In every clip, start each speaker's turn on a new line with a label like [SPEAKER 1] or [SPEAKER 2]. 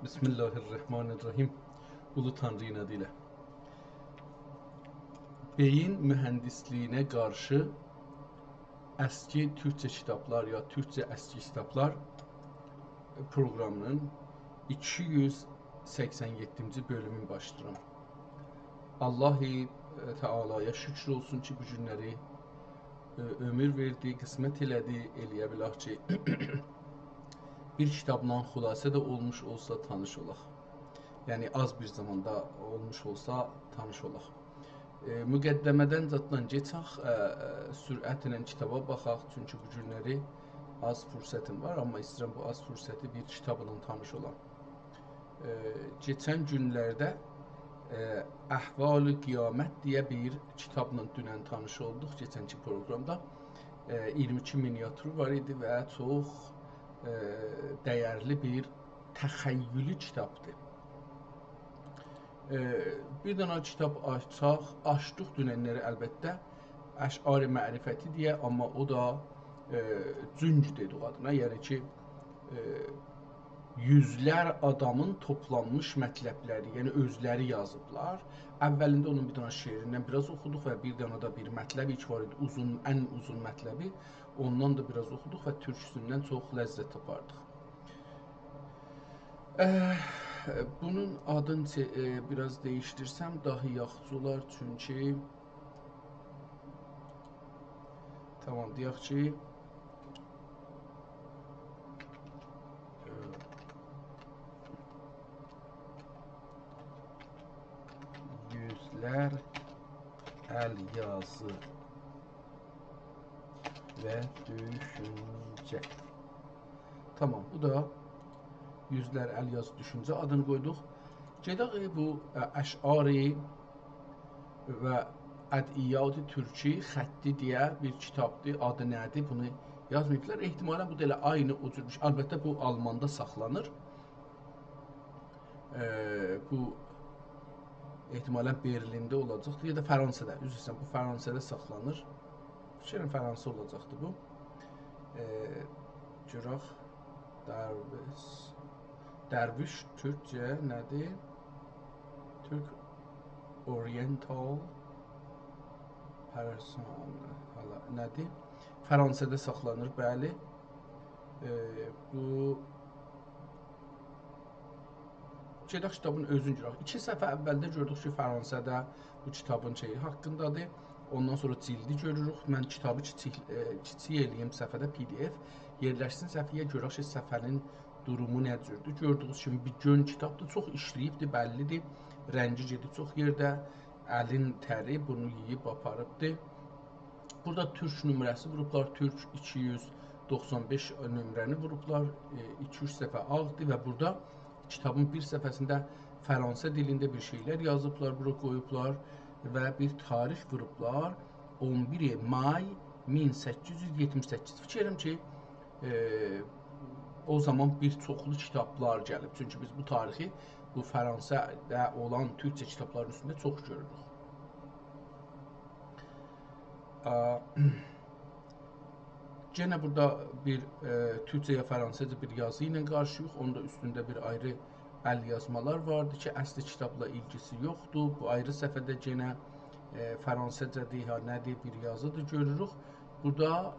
[SPEAKER 1] Bismillahirrahmanirrahim. Ulu Tanrı'nın adıyla. Beyin mühendisliyine qarşı əski Türkçe kitablar ya Türkçe əski kitablar proqramının 287-ci bölümün başlayıram. Allah-i Teala'ya şükür olsun ki, bu günləri ömür verdi, qismət elədi, eləyə bilək ki, bir kitabla xülasə də olmuş olsa tanış olaq. Yəni az bir zamanda olmuş olsa tanış olaq. Müqəddəmədən zətdən geçək, sürətlə kitaba baxaq, çünki bu günləri az fürsətim var, amma istəyirəm bu az fürsəti bir kitabla tanış olam. Keçən günlərdə Əhval-ı Qiyamət deyə bir kitabla dünən tanış olduq, keçənki proqramda. 22 miniatür var idi və çox dəyərli bir təxəyyülü kitabdır. Bir dənə kitab açdıq dünənləri əlbəttə, Əş'ar-ı Mərifəti deyə, amma o da cüng dedik adına, yəni ki, yüzlər adamın toplanmış mətləbləri, yəni özləri yazıblar. Əvvəlində onun bir dənə şeirindən biraz oxuduq və bir dənə də bir mətləbi var idi, ən uzun mətləbi, ondan da biraz oxuduq və türküsündən çox ləzzət tapardıq. Bunun adını biraz değiştirsəm daha yaxşı olar, çünki tamam deyək ki, yüzlər əl yazı və düşüncə. Tamam, bu da yüzlər əl yazı düşüncə adını qoyduq. Gedək bu Əş'ar-ı və Əd'iyyat-ı Türki xətti deyə bir kitabdır. Adı nədir? Bunu yazmayıblar. Ehtimalən bu da elə aynı o cür bir şey. Əlbəttə bu Almanda saxlanır. Bu ehtimalən Berlində olacaqdır ya da Fransada. Üzrsən, bu Fransada saxlanır. Fikirəm Fransa olacaqdır bu. Görək Dərviş Türkcə nədir? Türk Oriental nədir? Fransada saxlanır, bəli. Bu gedək kitabın özünü görək. 2 səfə əvvəldə gördük ki, Fransada bu kitabın şeyi haqqındadır. Ondan sonra cildi görürük. Mən kitabı kiçik eləyim səfədə PDF yerləşsin səfəyə, görək ki, səfənin durumu nə cürdür. Gördüyünüz kimi bir gön kitabdır, çox işləyibdir, bəllidir. Rəngi gedir çox yerdə, əlin təri bunu yeyib aparıbdır. Burada türk nömrəsi vurublar, türk 295 nömrəni vurublar, 2-3 səfə ağdır və burada kitabın bir səfəsində Fransa dilində bir şeylər yazıblar, bura qoyublar və bir tarix vurublar. 11 may 1878. Fikirəm ki, o zaman bir çoxlu kitablar gəlib. Çünki biz bu tarixi bu Fransada olan türkçə kitabların üstündə çox görürük. Gene burada bir Türkçəyə Fransızca bir yazı ilə qarşıyıq. Onda üstündə bir ayrı əl yazmalar vardı ki, əsli kitabla ilgisi yoxdur. Bu ayrı səfədə gene Fransızca deyə nədir bir yazıdır görürük. Burada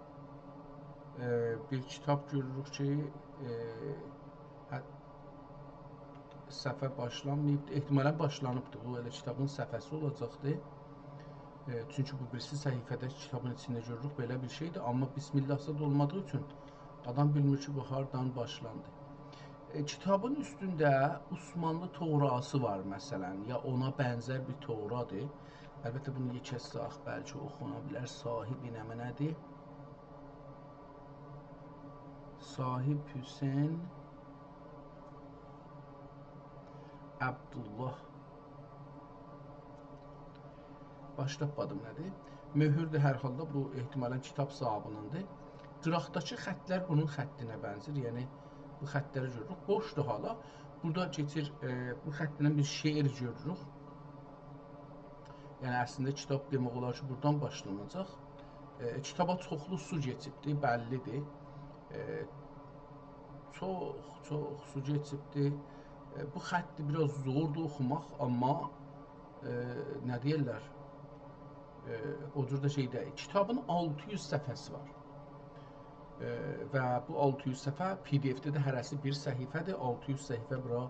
[SPEAKER 1] bir kitab görürük ki, səfə başlanmayıbdır. Ehtimalən başlanıbdır. Bu elə kitabın səfəsi olacaqdır. Çünki bu birisi səhifədə kitabın içində görürük belə bir şeydir. Amma Bismillahsız olmadığı üçün adam bilmir ki, bu hardan başlandı. Kitabın üstündə Osmanlı Toğrası var məsələn, ya ona bənzər bir Toğradır. Əlbəttə bunu yekəsaq bəlkə oxuna bilər. Sahibi nədir? Sahib Hüseyn Abdullah. Başlapadım nədir? Möhürdür hər halda, bu ehtimalən kitab sahibinəndir. Qıraqdakı xətlər bunun xəttinə bənzir, yəni bu xətləri görürük. Boşdur hala. Burada keçir, bu xəttindən bir şeir görürük. Yəni əslində kitab demək olar ki, buradan başlanacaq. Kitaba çoxlu su geçibdir, bəllidir. Çox su geçibdir. Bu xətti biraz zordur oxumaq, amma nə deyirlər? O cür də şey deyil. Kitabın 600 səhifəsi var. Və bu 600 səhifə PDF-də də hərəsi bir səhifədir. 600 səhifə bura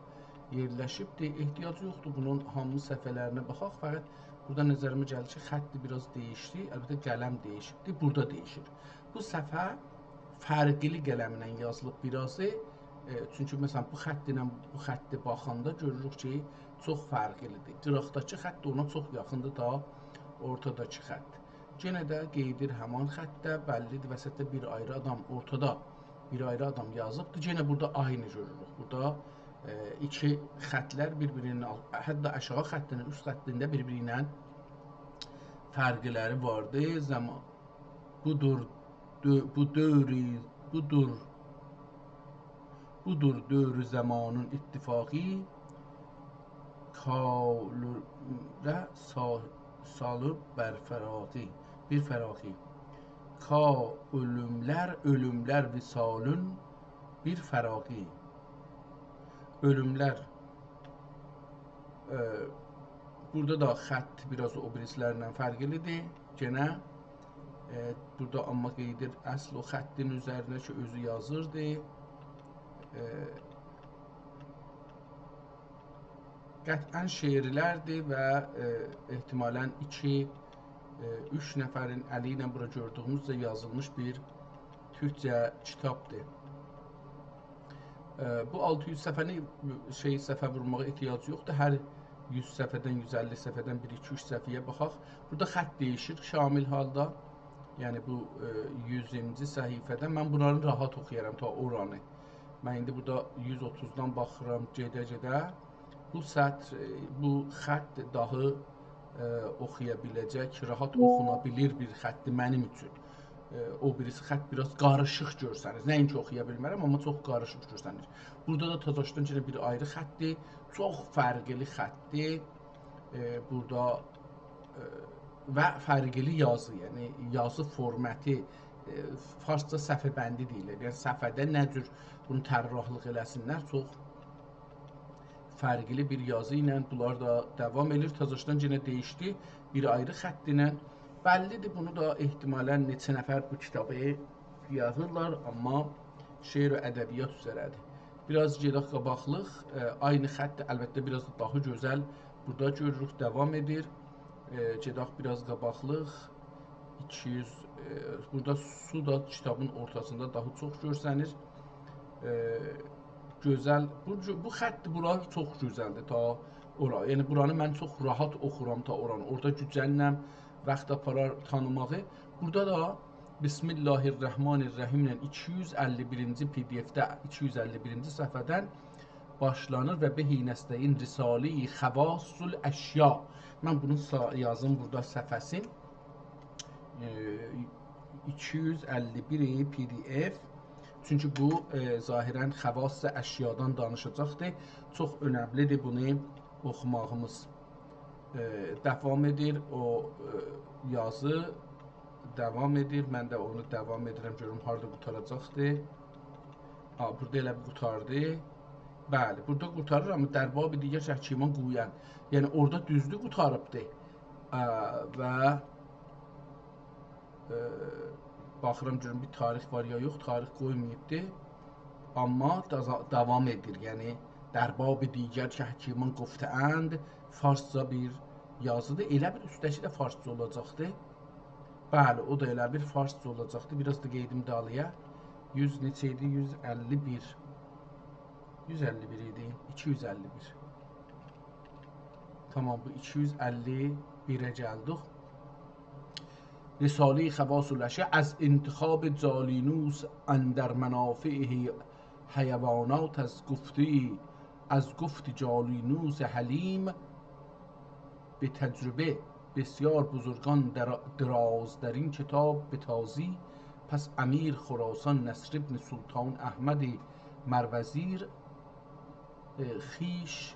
[SPEAKER 1] yerləşibdir. Ehtiyacı yoxdur bunun hamı səhifələrinə baxaq. Fəqət burada nəzərimə gəlir ki, xətti biraz dəyişdi. Əlbəttə qələm dəyişibdir. Burada dəyişir. Bu səhifə fərqli qələmlə yazılıb birazı. Çünki məsələn bu xətt ilə bu xətti baxanda görürük ki, çox fərqlidir. Qıraqdakı xətt ona çox yaxındır da ortadakı xətt. Yenə də qeydir həman xəttdə, bəllidir, vəsətdə bir ayrı adam, ortada bir ayrı adam yazıbdır. Yenə burada aynı görürük. Burada iki xəttlər bir-birinin, hətta aşağı xəttinin üst xəttində bir-biri ilə fərqləri vardır. Zaman budur dövrü zamanın ittifaqı kalurə salıb bir fəraqi ka ölümlər visalın bir fəraqi ölümlər burada da xətt biraz o birislərlə fərqlidir. Genə burada amma qeydir əsl o xəttin üzərinə ki özü yazırdı. Qətlən şeirlərdir və ehtimalən 2-3 nəfərin əli ilə bura gördüyümüzdə yazılmış bir türkcə kitabdır. Bu 600 səhifəni səhifə vurmağa ehtiyac yoxdur. Hər 100 səhifədən, 150 səhifədən 1-2-3 səhifəyə baxaq. Burada xətt dəyişir şamil halda. Yəni bu 100-ci səhifədə mən bunları rahat oxuyaram ta oranı. Mən indi burada 130-dan baxıram gedə-gedə. Bu xətt daha oxuya biləcək, rahat oxuna bilir bir xəttdir mənim üçün. O birisi xətt biraz qarışıq görsənir. Nəinki oxuya bilmərəm, amma çox qarışıq görsənir. Burada da Tazaşdan yenə bir ayrı xəttdir. Çox fərqli xəttdir. Burada və fərqli yazı, yəni yazı formatı, farsca səhifə bəndi deyilir. Yəni səhifədə nə cür bunu tərrahlıq eləsinlər, çox fərqli bir yazı ilə bunlar da davam edir. Tazaşdan yenə dəyişdi bir ayrı xətt ilə. Bəllidir, bunu da ehtimalən neçə nəfər bu kitabı yazırlar, amma şeir və ədəbiyyat üzərədir. Biraz gedək qabaqlıq, aynı xətt əlbəttə biraz daha gözəl burada görürük, davam edir. Gedək biraz qabaqlıq, 200, burada su da kitabın ortasında daha çox görsənir. Gözəl, bu xətt bura çox gözəldir ta ora. Yəni buranı mən çox rahat oxuram ta oranı. Orada gücənləm, vaxt aparar tanımağı. Burada da Bismillahirrahmanirrahim ilə 251-ci PDF-də 251-ci səhifədən başlanır və behinəstəyin Risale-i Xəvasul Əşya. Mən bunu yazım burada səhifəsin 251 PDF. Çünki bu zahirən xəvas-ı əşyadan danışacaqdır. Çox önəmlidir bunu oxumağımız. Davam edir, o yazı davam edir. Mən də onu davam edirəm, görüm harada qutaracaqdır. Burada elə bir qutardı. Bəli, burada qutarır, amma dərbabi digər Şəhkiman Quyan. Yəni orada düzdür qutarıbdır. Və baxıram görüm bir tarix var ya yox, tarix qoymayıbdır. Amma davam edir. Yəni dərbabi digər Şəhkiman Quftəənd farsca bir yazıdır. Elə bir üstəki də farsca olacaqdır. Bəli, o da elə bir farsca olacaqdır. Biraz da qeydim dalıya. 100 neçə idi? 151. 151 idi. 251. Tamam, bu 251-ə gəldik. Risale-i Xəvasul Əşya az intixab Calinus اندر منافعه حیوانات از گفت جالینوس حلیم به تجربه بسیار بزرگان دراز در این کتاب به تازی پس امیر خراسان نصر ابن سلطان احمد مروزیر خیش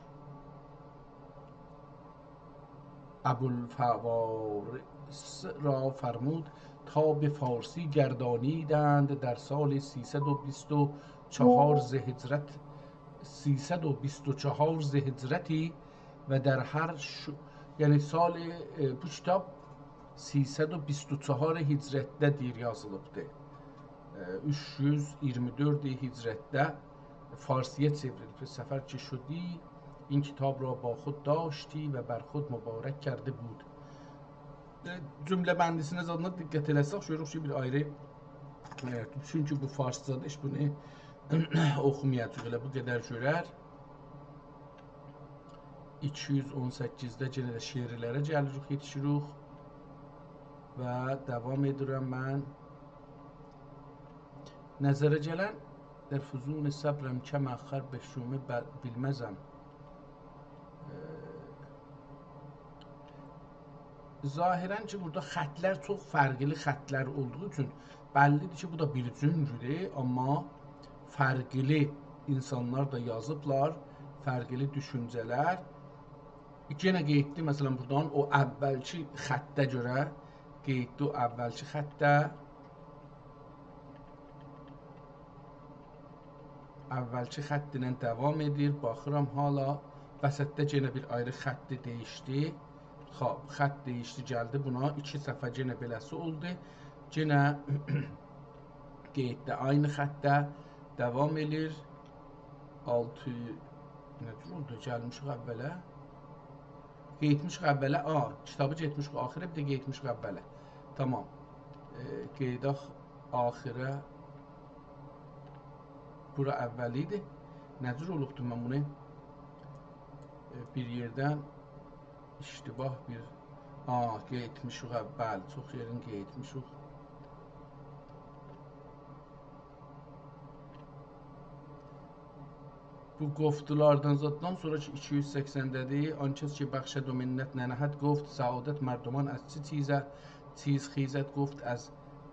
[SPEAKER 1] ابوالفوارس را فرمود تا به فارسی گردانیدند در سال 324 ز هجرت 324 هجرتی و در yəni sal bu kitab 324 hicrətdə deyir yazılıbdır. 324 hicrətdə فارسیه çevrildi. سفر که شدی این کتاب را با خود داشتی و بر خود مبارک کرده بود. Cümlə bəndisinin zadına diqqət eləsək, görürük ki, bir ayrı çünki bu farscadır, heç bunu oxumayacaq, elə bu qədər görər. 218-də yenə də şeirlərə gəlirik, yetişirik və davam edirəm mən. Nəzərə gələn در فزون صبرم کم آخر به شومه bilməzəm. Zahirən ki, burada xətlər çox fərqli xətlər olduğu üçün bəllidir ki, bu da bir cündür, amma fərqli insanlar da yazıblar, fərqli düşüncələr. Yenə qeydli, məsələn, buradan o əvvəlki xəttə görə, qeydli o əvvəlki xəttə, əvvəlki xətt ilə davam edir, baxıram hala, vəsətdə yenə bir ayrı xətti dəyişdi. Xətt dəyişdi, gəldi buna, 2 səfə yenə beləsi oldu. Yenə qeyddə aynı xəttdə davam edir. 6, necə oldu, gəlmişik əvvələ. Qeydmişik əvvələ, kitabı getmişik axirə, bir də qeydmişik əvvələ. Tamam, qeydək axirə. Bura əvvəl idi. Nəcür olubdur, mən bunu bir yerdən iştibah bir qeydmişik əvvəl, çox yerin qeydmişik. Bu qoftulardan zaten sonraki 280'dədir. Ankes ki bəxşəd و minnət nənəhət گفت سعادت مردمان از چه چیز خیزد گفت از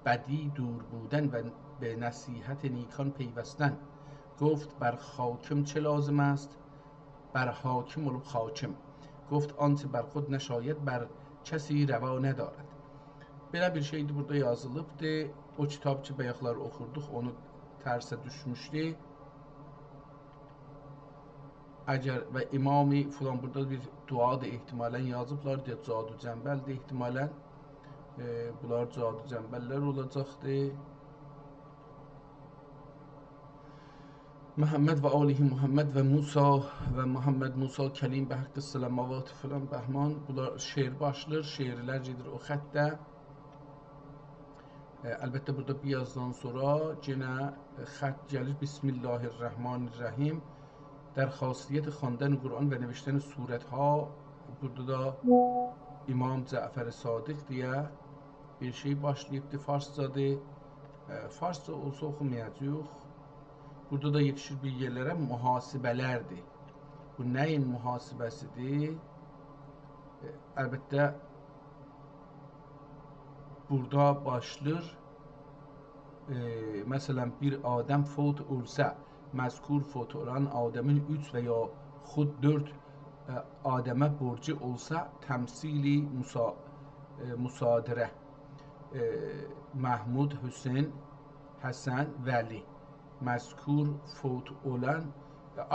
[SPEAKER 1] بدی دور بودن و به نصیحت نیکان پیوستن گفت بر حاکم چه لازم است بر حاکم olup حاکم گفت آنچه بر خود نشاید بر کسی rəva ندارد. Belə bir şeydi burada yazılıbdı. O kitab ki bayaqlar oxurduq, onu tərsə düşmüşdü. Əgər və İmam-ı filan burada bir dua da ehtimalən yazıblar deyə Cadu Cəmbəldir ehtimalən. Bunlar Cadu Cəmbəllər olacaqdı. Muhammed və alihi Muhammed və Musa və Muhammed Musa Kəlim bə haqqı sələmavat filan bəhman. Bunlar şeir başlayır, şeirlər gedir o xəttdə. Əlbəttə burada bir yazdan sonra yenə xətt gəlir. Bismillahirrahmanirrahim. در خاصیت خواندن قرآن و نوشتن سورت ها burada da İmam Cəfər Sadiq deyə bir şey başlayıbdı, farscadır. Farsca olsa oxumayacaq. Burada da yetişir bir yerlərə mühasibələrdir. Bu nəyin mühasibəsidir? Əlbəttə burada başlayır. Məsələn bir adam fot olsa مذکور فوت olan adamın 3 və ya xud 4 adamə borcu olsa təmsili müsadirə Mahmud, Hüseyin, Həsən, Vəli məzkur fot olan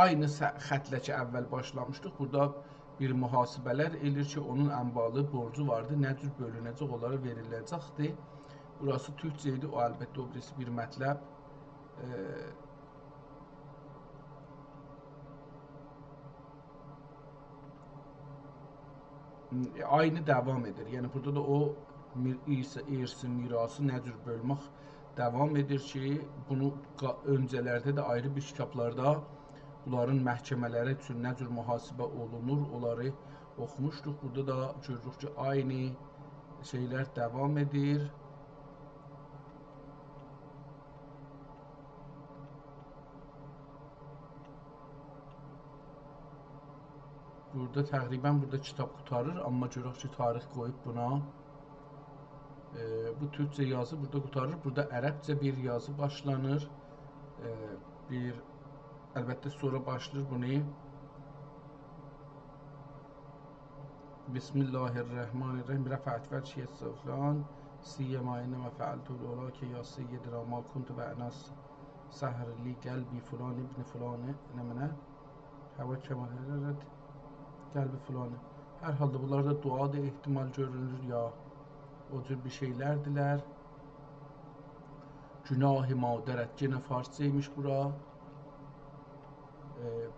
[SPEAKER 1] aynı xətlə ki əvvəl başlamışdıq. Burada bir mühasibələr elir ki onun əmvalı borcu vardı, nə cür bölünəcək, onlara veriləcəkdir. Burası türkcə idi, o əlbəttə o birisi bir mətləb. Aynı devam edir. Yəni burada da o irsi mirası nə cür bölmək devam edir ki, bunu öncələrdə də ayrı bir kitablarda bunların məhkəmələri üçün nə cür mühasibə olunur, onları oxumuşduq. Burada da görürük ki, aynı şeylər devam edir. Burada təqribən burada kitab qutarır, amma görək ki, tarix qoyub buna. Bu türkcə yazı burada qutarır. Burada ərəbcə bir yazı başlanır. Əlbəttə sonra başlayır bunu. Bismillahirrahmanirrahim. Rəfət vəcihə səvlan. Siyyəma innəmə fəaltu l'ola ki ya seyyidina ma kuntu və ənas Səhərli qəlbi filan ibn filanı nə mənə hava kəmal qəlbi filanı. Hər halda bunlar da dua da ehtimal görünür ya o cür bir şeylərdirlər. Günah-ı madərət yenə farsçaymış bura.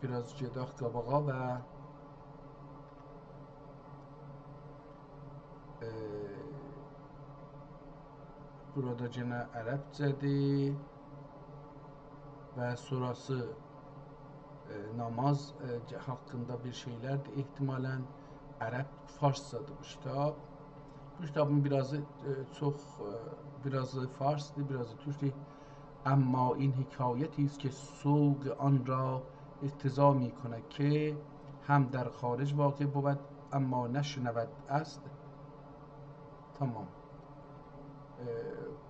[SPEAKER 1] Biraz gedək qabağa və burada yenə ərəbcədir və sonrası namaz haqqında bir şeylərdir. Ehtimalən ərəb farsçadır bu kitab. Bu kitabın birazı çox birazı farsdır, birazı türkdür. اما این حکایتی است که سوق آن را اقتضا می کند که هم در خارج واقع بود اما نشنود است. تمام.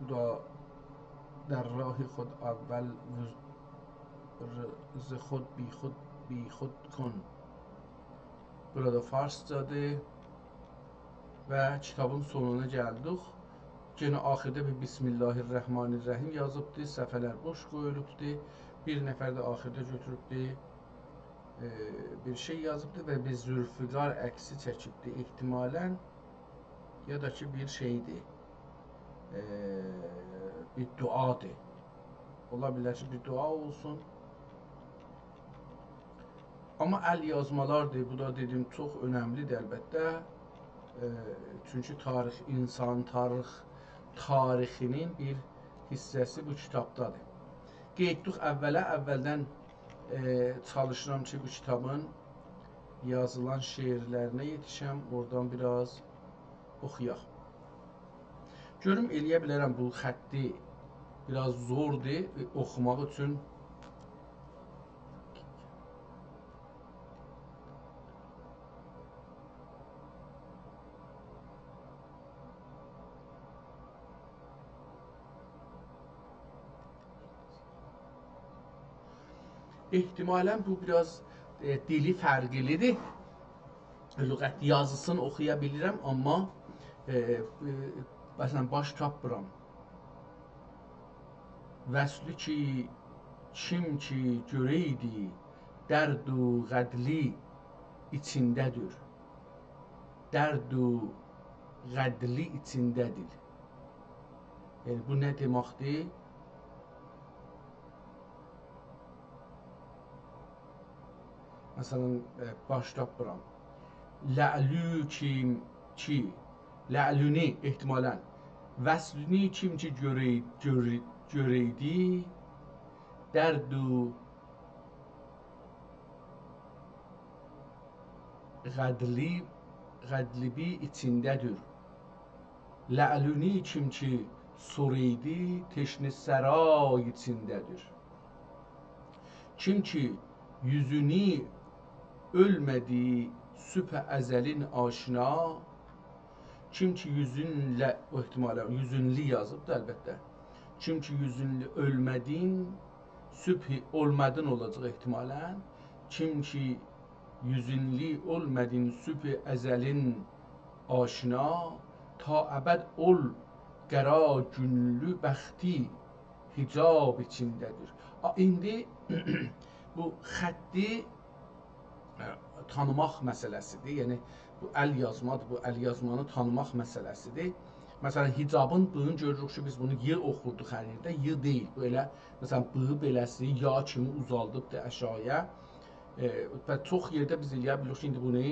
[SPEAKER 1] دا در راه خود اول ز خود بی خود کن. Burada farscadır və kitabın sonuna gəldik. Yenə axirdə bir Bismillahirrahmanirrahim yazıbdır, səhvələr boş qoyulubdur. Bir nəfər də axirdə götürübdür, bir şey yazıbdır və bir Zülfiqar əksi çəkibdir ehtimalən. Ya da ki bir şeydir, bir duadır. Ola bilər ki bir dua olsun. Amma əl yazmalardır, bu da dedim çox önəmlidir əlbəttə. Çünki tarix, insan tarixinin bir hissəsi bu kitabdadır. Qeydduq əvvəldən çalışıram ki bu kitabın yazılan şeirlərinə yetişəm, oradan biraz oxuyaq. Görüm eləyə bilərəm bu xətti biraz zordur oxumaq üçün. İhtimalən bu biraz dili fərqlidir. Lüğət yazısını oxuya bilirəm, amma məsələn baş tapmıram. Vəsli ki kim ki görəydi, dərd-u qədli içindədir. Dərd-u qədli içindədir. Yəni bu nə deməkdir? Məsələn, baş tapmıram. Lə'lü kim ki, lə'lünü ehtimalən, vəslünü kim ki görəydi, dərd-u qədlibi içindədir. Lə'lünü kim ki soruydu, teşni səray içindədir. Kim ki yüzünü ölmədi sübh əzəlin aşina, kim ki yüzünlə, o ehtimalən yüzünlü yazıbdır əlbəttə. Kim ki yüzünlü ölmədin, sübh olmadın olacaq ehtimalən. Kim ki yüzünlü olmadın sübh əzəlin aşina, ta əbəd ol qəra günlü bəxti hicab içindədir. İndi bu xətti tanımaq məsələsidir. Yəni bu əl yazmadır, bu əl yazmanı tanımaq məsələsidir. Məsələn hicabın bığını görürük ki biz bunu y oxurduq hər yerdə, y deyil. Bu elə məsələn bığı beləsi ya kimi uzaldıbdır əşaya. Və çox yerdə biz eləyə bilirik ki indi bunu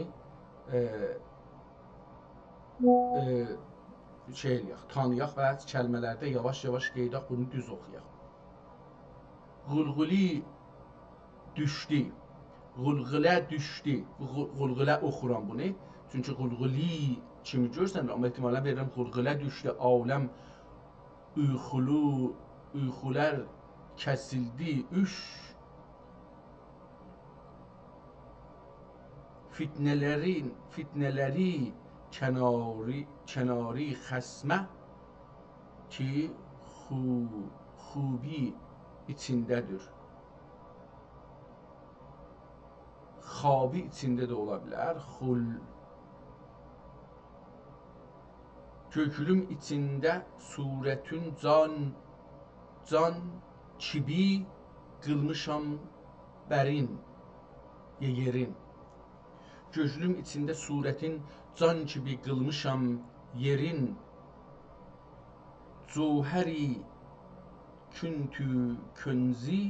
[SPEAKER 1] şey eləyək, tanıyaq və kəlmələrdə yavaş-yavaş qeydaq, bunu düz oxuyaq. Qulquli düşdü. Qulqulə düşdü. Qulqulə oxuram bunu. Çünki qulquli kimi görsən, amma ehtimalən verirəm qulqulə düşdü. Aləm uyxulər kəsildi. Fitnələri kənari xəsmə ki xubi içindədir. Xabi içində də ola bilər. Kökülüm içində surətün can kibi qılmışam bərin yerin. Gözlüm içində surətin can kimi qılmışam yerin. Cövhəri küntü künzi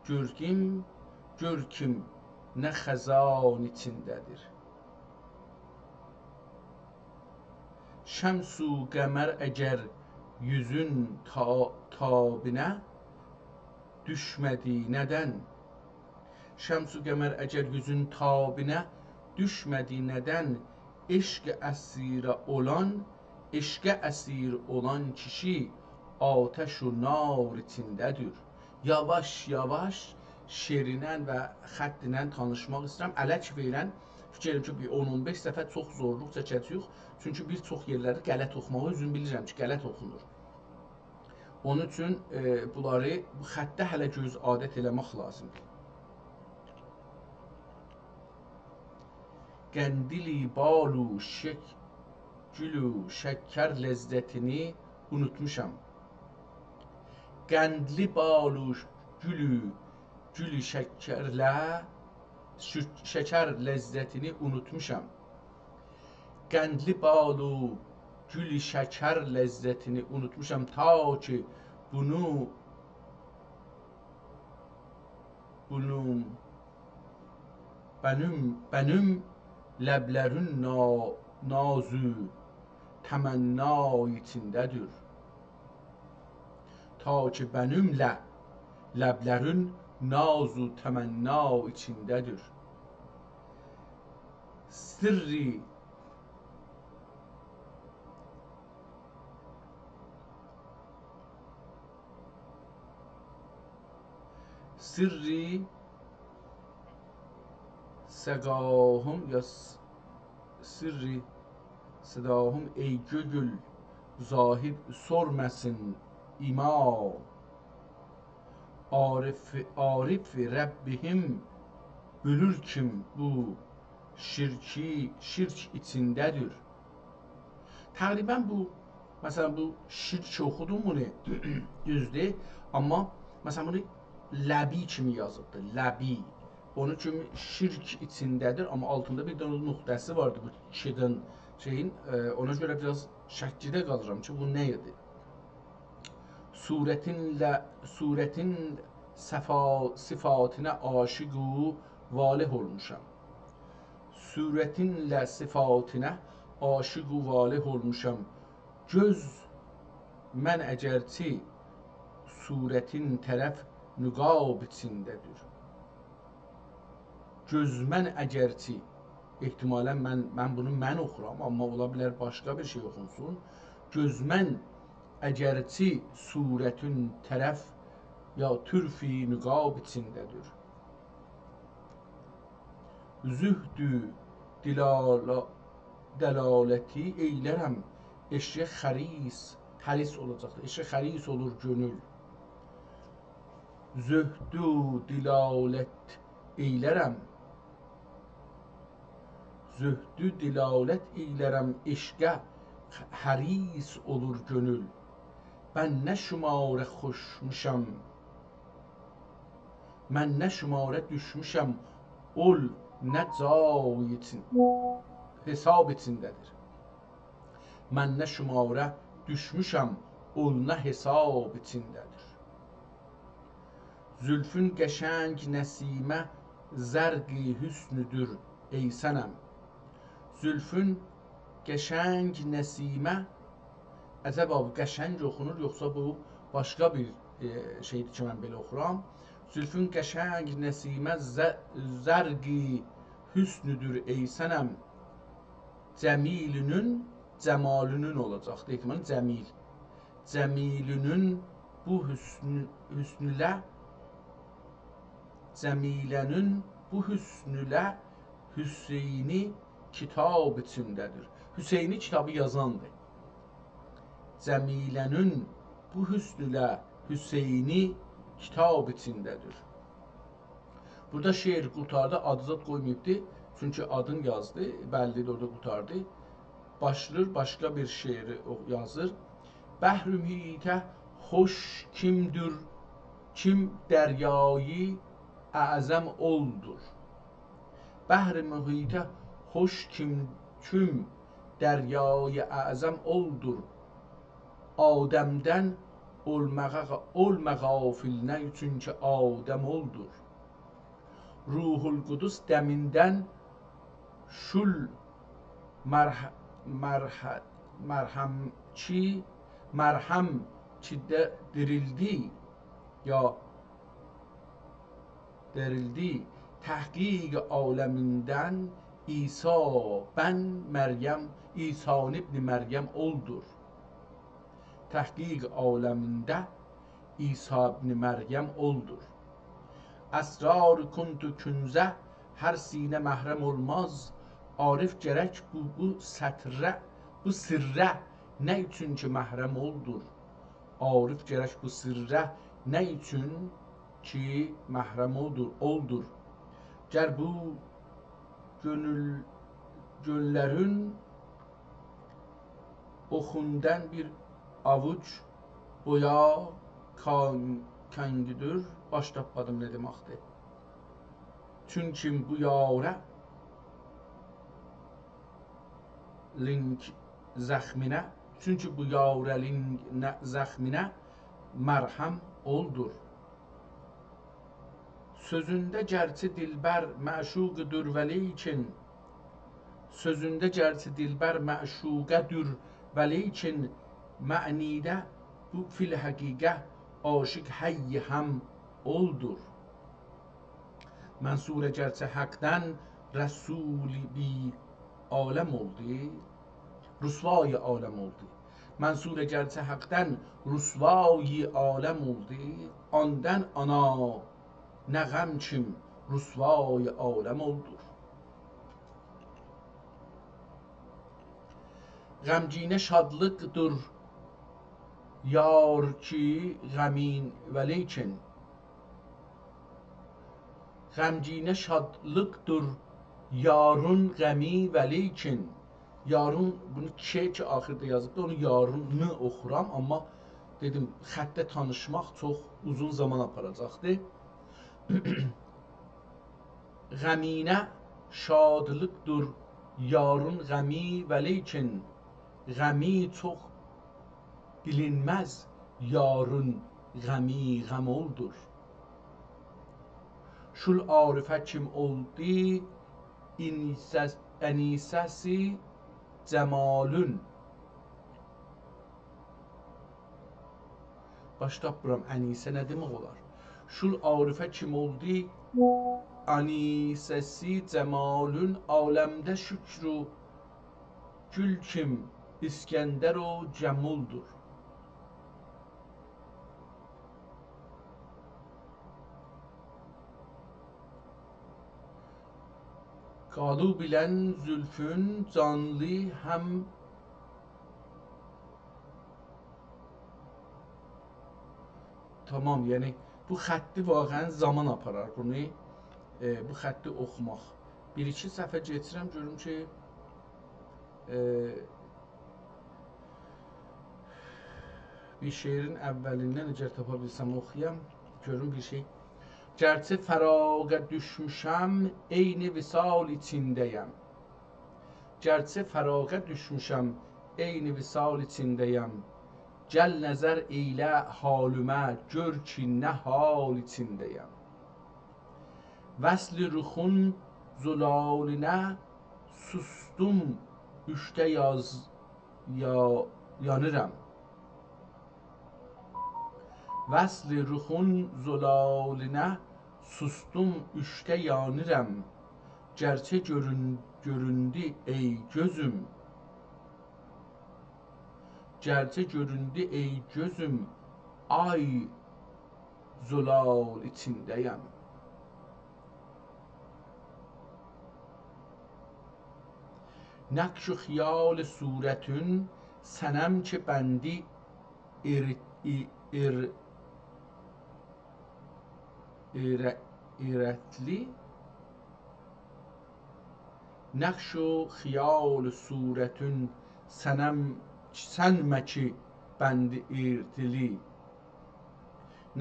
[SPEAKER 1] görkim nə xəzan içindədir. Şəmsu qəmər əgər yüzün tabinə düşmədi nədən? Şəmsu qəmər əgər yüzün tabinə düşmədi nədən? Eşq əsir olan kişi ateş و nar içindədir. Yavaş yavaş şeirinlə və xəttinlə tanışmaq istəyirəm. Ələk verilən fikirlərim ki, 10-15 dəfə çox zorluq çəkəcəyik. Çünki bir çox yerləri qələt oxumağı özüm bilirəm ki, qələt oxunur. Onun üçün bunları bu xəttə hələ göz adət eləmək lazımdır. Qəndili balu gülü şəkkər ləzzətini unutmuşam. Qəndli balu gülü şəkər ləzzətini unutmuşam. Qəndli balu gülü şəkər ləzzətini unutmuşam. Ta ki bunu benim ləblərin nazü təmənna içindədir. Ta ki benimle ləblərin nazu təmənna içindədir. Sirri səqahım ya sirri sedahım ey gögül zahid sormasın ima. Arif Rəbbihim bölür kim bu şirk içindədir. Təqribən bu, məsələn bu şirk oxudum bunu, düzdür, amma məsələn bunu ləbi kimi yazıbdır, ləbi. Onun kimi şirk içindədir, amma altında bir dənə nöqtəsi vardı bu şirin şeyin, ona görə biraz şəkkidə qalıram ki, bu nə idi? Suretin sifatine aşık u valih olmuşam. Suretinle sifatine aşık u valih olmuşam. Göz mən əgərçi suretin tərəf nüqab içindədir. Göz mən əgərçi, ehtimalən mən bunu mən oxuram, amma ola bilər başqa bir şey oxunsun. Göz mən əgərçi surətin tərəf ya türfi nüqab içindədir. Zühdü dəlaləti eylərəm, eşrə xəris olacaqdır. Eşrə xəris olur gönül. Zühdü dilalət eylərəm, zühdü dilalət eylərəm, eşqə həris olur gönül. Ben ne şumara xoşmuşam, mən nə şumara düşmüşəm, ol nə cay için hesab içindədir. Mən nə şumara düşmüşəm, ol nə hesab içindədir. Zülfün qəşəng nəsimə zərqi hüsnüdür ey sənəm. Zülfün qəşəng nəsimə, əcəb abi qəşəng oxunur, yoxsa bu başqa bir şeydir ki, mən belə oxuram. Zülfün qəşəng nəsimə zərqi hüsnüdür ey sənəm. Cəmilünün cəmalünün olacaqdır, ehtimalə cəmil. Cəmilünün bu hüsnülə, cəmilənin bu hüsnülə Hüseyni kitab içindədir. Hüseyni kitabı yazandır. Cəmilənin bu hüsnülə Hüseyni kitab içindədir. Burada şeir qurtardı, adı qoymayıbdı. Çünki adın yazdı, bəllidir orada qurtardı. Başlayır, başqa bir şeiri yazır. Bəhr-ü mühitə xoş kimdir kim deryayı azam oldur. Bəhr mühitə hoş kim tüm deryayı azam oldur. Ademdən olma gafil nə üçün ki Adem oldur. Ruhul Qudus dəmindən şul merhem ki dirildi ya dirildi tahqiq aleminden İsa ben Meryem İsa ibn Meryem oldur. Tahqiq aleminde İsa ibn Meryem oldur. Esrar kuntu künze her sine mahrem olmaz. Arif gerek bu sətrə, bu sirrə nə üçün ki məhrəm oldur. Arif gerek bu sirrə nə üçün ki məhrəm oldur. Gər bu gönüllərin oxundan bir avuç boya kangidir. Baş tapmadım ne deməkdir. Çünki bu yara link zəxminə, çünki bu yarəlin zəxminə mərhəm oldur. Sözündə gərçi dilbər məşuqdur vəlikin, sözündə gərçi dilbər məşuqədir vəlikin, mə'nidə bu fil həqiqə aşıq həy həm oldur. Mənsur gərçi həqdən rəsul bi alem oldu, rüsvay alem oldu. Mənsur gərçi həqdən rüsvay alem oldu, ondan ana nə qəm kim rüsvay alem oldur. Qəmginə şadlıqdır yar ki qəmin vəlikin, qəmginə şadlıqdır yarın qəmi vəlikin. Yarın bunu ki axırda yazıbdı, onu yarını oxuram, amma dedim xəttə tanışmaq çox uzun zaman aparacaqdır. Qəminə şadlıqdır yarın qəmi vəlikin, qəmi çox bilinməz yarın qəmi qəm oldur. Şul arifə kim oldu ənisəsi cəmalün. Başlayıram, ənisə nə demək olar? Şul arifə kim oldu ənisəsi cəmalün, aləmdə şükrü gül kim İskəndər o cəmuldur. Qalu bilən zülfün canlı həm tamam, yəni bu xətti vaxən zaman aparar bunu, bu xətti oxumaq. Bir-iki səhvə geçirəm, görüm ki bir şeirin əvvəlindən əgər tapa bilsəm oxuyam, görüm bir şey. Gərçi fəraqa düşmüşəm, eyni visal içindəyəm. Gərçi fəraqa düşmüşəm, eyni visal içindəyəm. Gəl nəzər eylə halümə, gör ki nə hal içindəyəm. Vəsli ruxun zulalinə sustum, üşdə yanıram. Vəsli ruxun zulalinə sustum, üşdə yanıram. Gərçə göründü ey gözüm, gərçə göründü ey gözüm, ay zulal içindəyəm. Nəqş-ü xiyal surətün sənəm ki bəndi irətli. Nəqş-ü xiyal surətün sənəm sənmə ki bəndi irtili.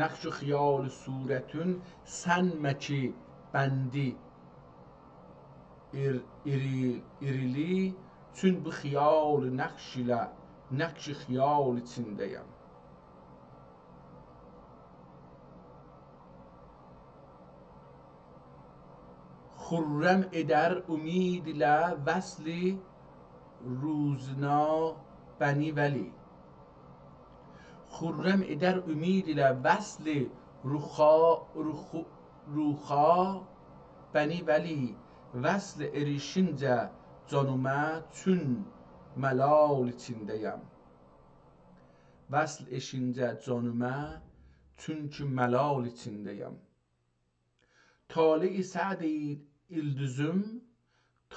[SPEAKER 1] Nakş-ı xiyal surətün sənməki bəndi irili, çün bu xiyal nakş ilə nakş-ı xiyal içindəyəm. Xürrəm edər ümid ilə vəsli روزنا بنی ولی خرم eder ümid ilə vəsli ruxa bəni vəli vəsl erişincə canımə çün məlal içindəyəm. Vəsl eşincə canımə çünki məlal içindəyəm. Tali-i səd ildızım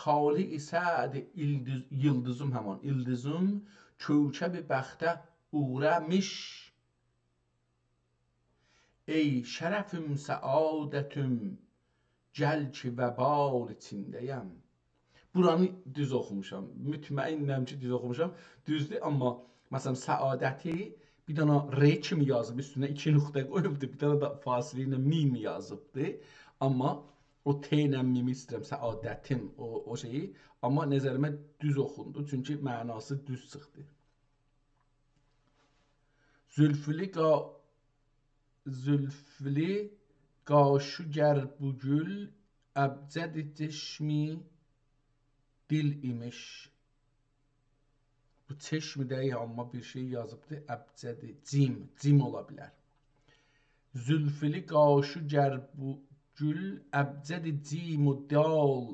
[SPEAKER 1] Tali-i səd yıldızım həman yıldızım kövkəb-i bəxtə uğramış. Ey şərəfim səadətüm gəl ki vəbal içindəyəm. Buranı düz oxumuşam. Mütməinnəm ki düz oxumuşam. Düzdür, amma məsələn səadəti bir dənə R kimi yazıb, üstünə 2 nöqtə qoyubdur. Bir dənə də fasilə ilə mim yazıbdır. Amma o T ilə mimi istəyirəm, səadətim o şeyi. Amma nəzərimə düz oxundu, çünki mənası düz çıxdı. Zülfli qaşı gər bu gül əbcəd çeşmi dil imiş. Bu çeşmi deyil, amma bir şey yazıbdır. Əbcədi cim ola bilər. Zülfli qaşı gər bu gül əbcəd cim u dal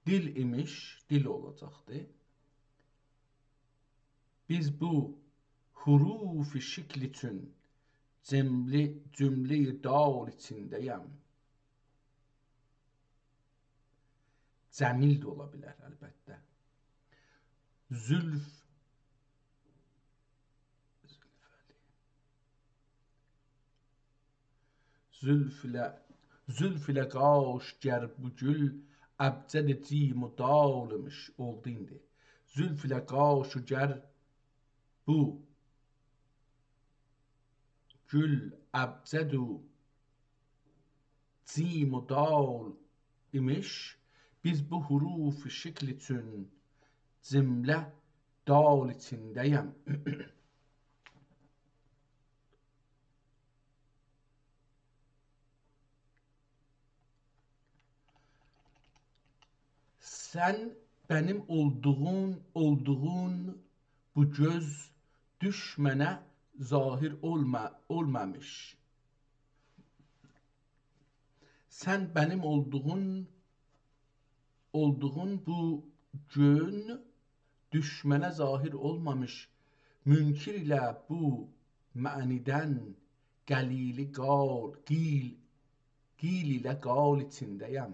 [SPEAKER 1] dil imiş. Dil olacaqdır. Biz bu huruf-i şikl üçün cümle-i dal içindəyəm. Cəmil də ola bilər, əlbəttə. Zülfülə qaş gər bu gül əbcəd cim u dal imiş. Oldu indi. Zülfülə qaş gər bu gül əbcəd cim u dal imiş. Biz bu huruf-i şikl üçün cümlə dal içindəyəm. Sən bənim olduğun bu göz düşmənə zahir olmamış. Sən bənim olduğun bu gün düşmənə zahir olmamış. Münkir ilə bu mənidən qil ilə qal içindəyəm.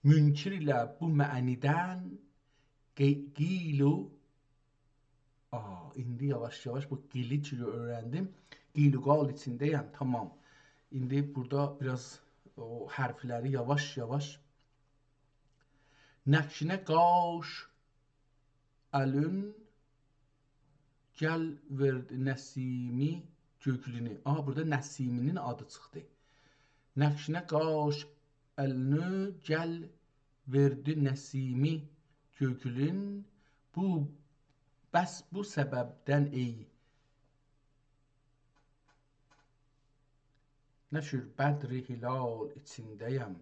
[SPEAKER 1] Münkir ilə bu mənidən qilu indi yavaş-yavaş bu qili ki öyrəndim. Qilu qal içindəyəm. Tamam. İndi burada biraz o hərfləri yavaş-yavaş Nəqşinə qaş əlün gəl verdi nəsimi göklünü. Burada nəsiminin adı çıxdı. Nəqşinə qaş əlünü gəl verdi nəsimi göklün. Bəs bu səbəbdən ey nəşür bədri hilal içindəyəm.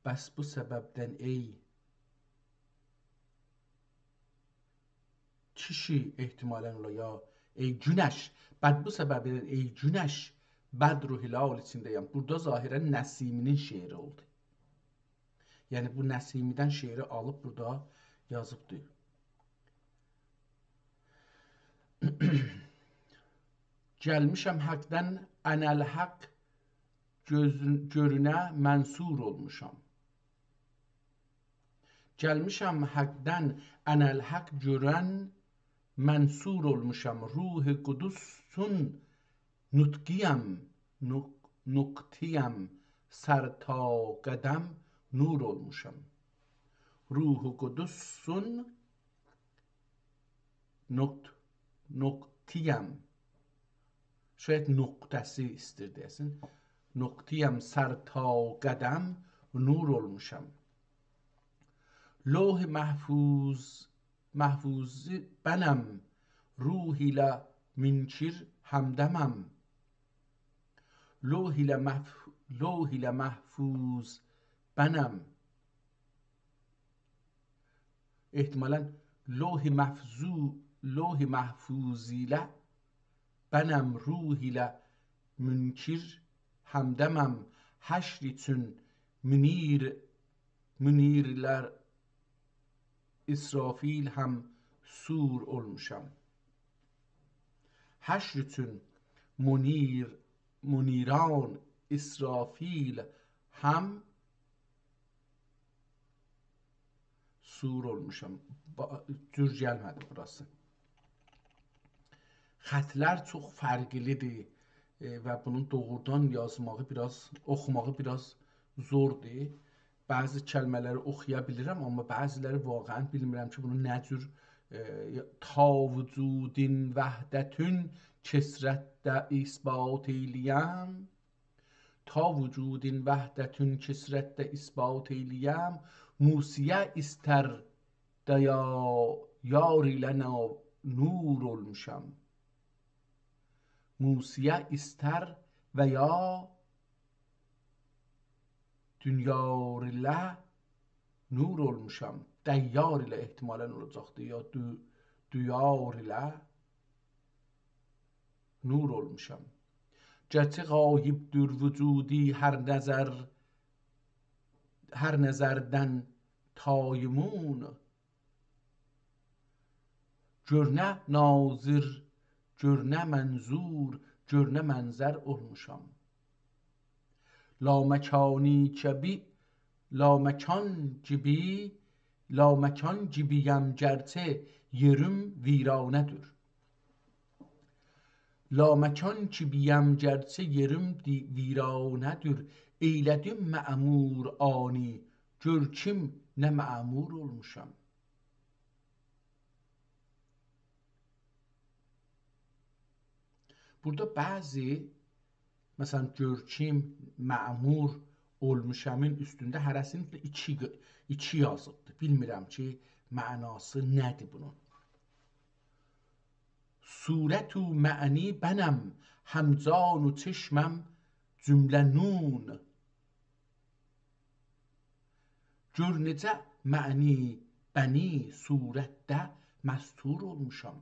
[SPEAKER 1] Bəs bu səbəbdən ey kişi ehtimalən ola ya ey günəş. Bəs bu səbəbdən ey günəş bədru hilal içindəyəm. Burada zahirən Nəsiminin şeiri oldu. Yəni bu Nəsimidən şeiri alıb burada yazıbdır. Gəlmişəm həqdən ənəl həq görünə mənsur olmuşam. Gəlmişəm həqdən ənəl həq görən mənsur olmuşam. Ruh-i Qudusun nuqtiyəm sər ta qədəm nur olmuşam. Ruh-u Qudusun nuqtiyəm şayet nöqtəsi istir desin. Nöqtəyəm sər ta qədəm nur olmuşam. Lövh-i mahfuzi bənəm, ruh ilə münkir həmdəməm. Lövh ilə mahfuz bənəm. Ehtimalən lövh-i mahfuzi ilə bənəm, ruh ilə münkir həmdəməm. Həşr üçün münirlər İsrafil həm sur olmuşam. Həşr üçün muniran İsrafil həm sur olmuşam. Cür gəlmədi burası. Xətlər çox fərqlidir və bunun doğrudan yazmağı oxumağı biraz zordur. Bəzi kəlmələri oxuya bilirəm, amma bəziləri vaqəən bilmirəm ki, bunu nə cür ta vücudin vəhdətün kəsrətdə isbat eyləyəm. Ta vücudin vəhdətün kəsrətdə isbat eyləyəm. Musiyə istər də yar ilə nur olmuşam. Musiyə istər və ya dünyar ilə nur olmuşam. Dəyyar ilə ehtimalən olacaqdır ya düyar ilə nur olmuşam. Gərçi qayibdir vücudi hər nəzərdən taymun. Görnə nazir, görnə mənzur, görnə mənzər olmuşam. Laməkan gibiyəm gərçə yerim viranədir. Laməkan gibiyəm gərçə yerim viranədir. Eylədim mə'mur ani, gör kim nə mə'mur olmuşam. Burada bəzi məsələn görkim mə'mur olmuşamın üstündə hərəsində iki yazıbdır. Bilmirəm ki, mənası nədir bunun. Surətü məni bənəm, həmcan u çeşməm cümlə nun. Gör necə məni bəni surətdə məstur olmuşam.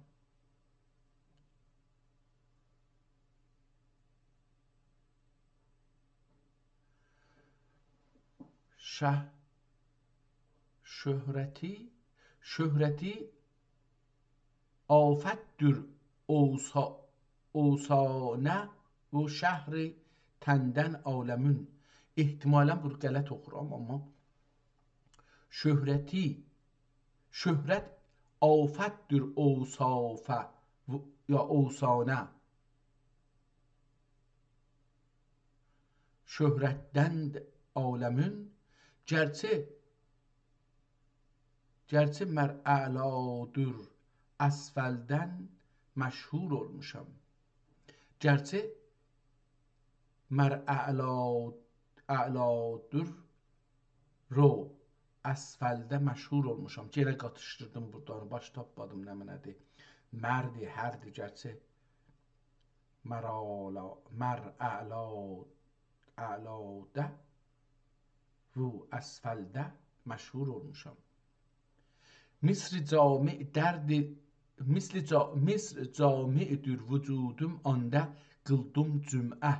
[SPEAKER 1] Şöhrəti afətdür osanə və şəhri təndən aləmün. Ehtimalən bunu qələt oxuram, amma şöhrət afətdür osafə ya osanə. Şöhrətdən aləmün. Gərçə mər'əladır əsfəldən məşhur olmuşam. Gərçə mər'əladır əsfəldə məşhur olmuşam. Yenə qatışdırdım buradan, baş tapmadım nə mənədir. Mərdi, hərdi, gərçə mər'əladə və əsfəldə məşhur olmuşam. Misr camidir vücudum anda qıldım cümə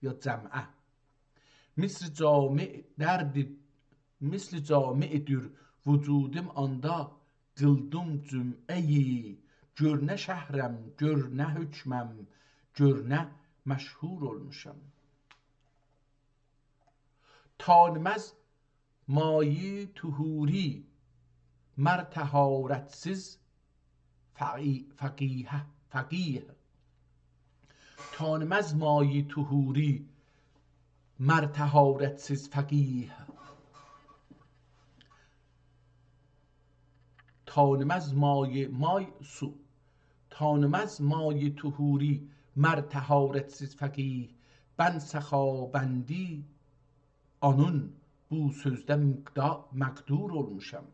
[SPEAKER 1] ya cəmə. Misr camidir vücudum anda qıldım cüməyi. Gör nə şəhrəm, gör nə hökməm, gör nə məşhur olmuşam. Tanıməz mayi tuhuri, mər təharətsiz fəqih. Tanıməz mayi tuhuri, mər təharətsiz fəqih. Tanıməz may su. tanımaz mayi tuhuri mər təharətsiz fəqih bən səxabəndi anın bu sözdə məqdur olmuşam.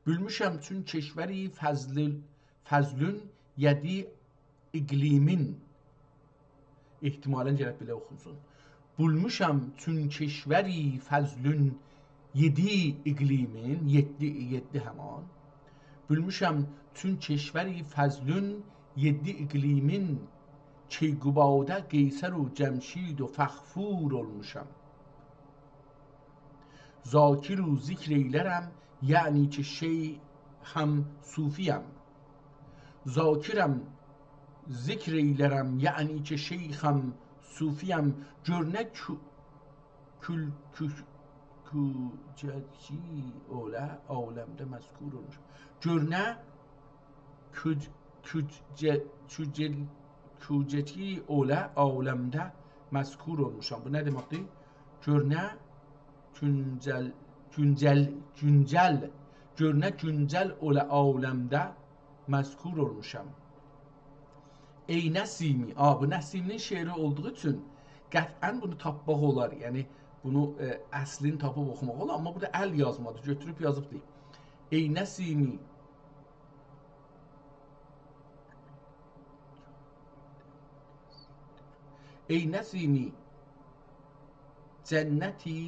[SPEAKER 1] Bülmüşəm çün keşveri fəzlün yedi iqlimin. İhtimalen gəlib belə oxunsun. Bulmuşam çün keşveri fəzlün yedi iqlimin, yedi həman. Bülmüşəm çün keşveri fəzlün yedi iqlimin Keyqubadə Qeysər و Cəmşid و Fəxfur olmuşam. Zakir و zikr eylərəm, yəni ki şeyhəm sufiyəm. Zakirəm, zikr eylərəm, yəni ki şeyxəm sufiyəm. Görnə kücəci olə aləmdə məzkur olmuş. Görnə kücəci olə aləmdə məzkur olmuşam. Bu nə deməkdir? Görnə görnə güncəl olə aləmdə məzkur olmuşam. Ey Nəsimi, bu Nəsiminin şeiri olduğu üçün qətlən bunu tapmaq olar. Yəni bunu əslini tapıb oxumaq olar, amma burada əl yazmadır. Götürüb yazıb deyim. Ey Nəsimi, ey Nəsimi, cənnəti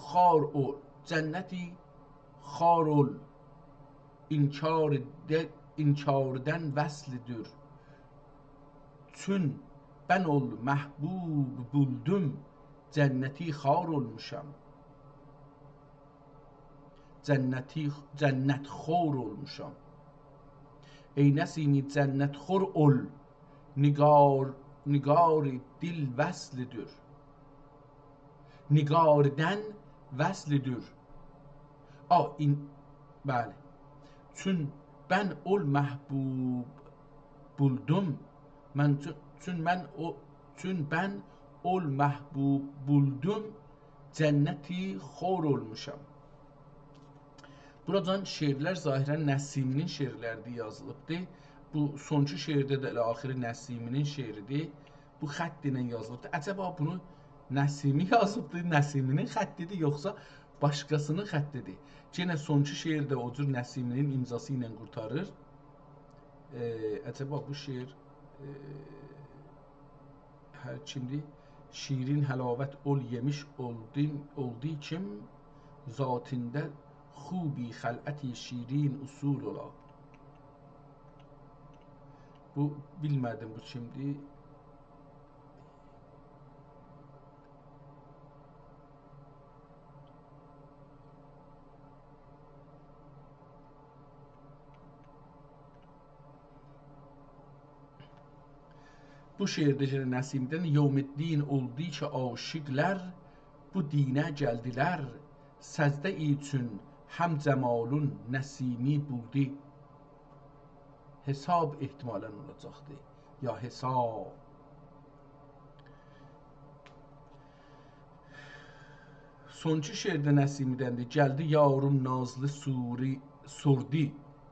[SPEAKER 1] xar ol, cənnəti xar ol, inkardən vəslidir. Çün ben ol məhbub buldum, cənnəti xar olmuşam. Cənnət xor olmuşam. Ey Nəsimi cənnət xor ol, nigar dil vəslidir. Nigardən vəslidir. Bəli. Çün ben ol məhbub buldum, çün ben ol məhbub buldum, cənnəti xor olmuşam. Buradan şeirlər zahirən Nəsiminin şeirlərdir yazılıbdır. Bu sonuncu şeirdə də axırı Nəsiminin şeiridir. Bu xətt ilə yazılıbdır. Əcəba bunu Nəsimi yazıbdır, Nəsiminin xəttidir, yoxsa başqasının xəttidir? Yenə sonuncu şeirdə o cür Nəsiminin imzası ilə qurtarır. Əcəba bu şeir hər kimdir? Şirin həlavət ol yemiş oldu kim zatində xubi xələti şirin usul ola. Bu bilmədim bu kimdir? Bu şeirdəcə Nəsimdən Yevmiddin oldu ki aşiqlər bu dinə gəldilər, səzdə üçün həm cəmalun Nəsimi buldu. Hesab ehtimalən olacaqdır. Ya hesab. Sonuncu şeirdə Nəsimidəndir. Gəldi yarım nazlı surdi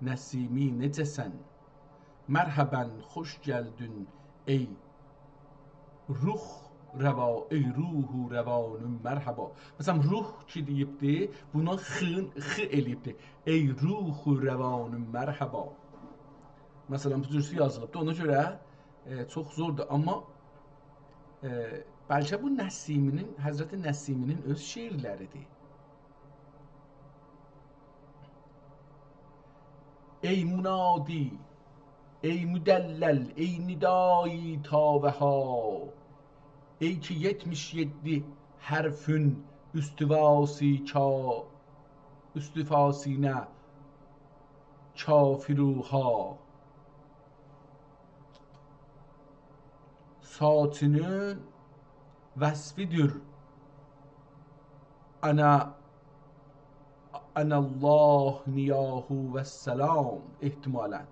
[SPEAKER 1] Nəsimi necəsən? Mərhəbən, xoş gəldin ey ruhu rəvanım mərhəba. Məsələn, ruh ki deyibdir, buna x eləyibdir. Ey ruhu rəvanım mərhəba. Məsələn, bu cürsü yazılıbdır. Ona görə çox zordur. Amma bəlkə bu Nəsiminin, Həzrəti Nəsiminin öz şeirləridir. Ey munadi, ey müdəlləl, ey nidai tavəha, ey ki 77 hərfün üstifasine kafiruha. Satinin vəsfidir. Ənəllah niyahu vəsselam ehtimalən.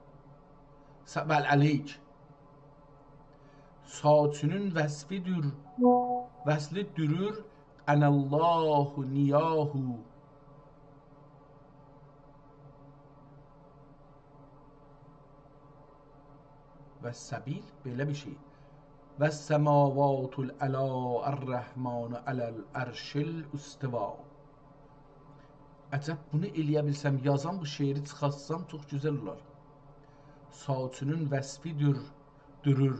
[SPEAKER 1] Səbəl əleyk. Satinin vəsfidir. Vəsli dürür. Ənəllahu niyahu. و سبیل belə bir şey. و السماوات العلا الرحمن علی العرش الاستوا. Əcəb bunu eləyə bilsəm, yazan bu şeiri çıxartsam çox gözəl olar. Saçının vəsfidir, durur.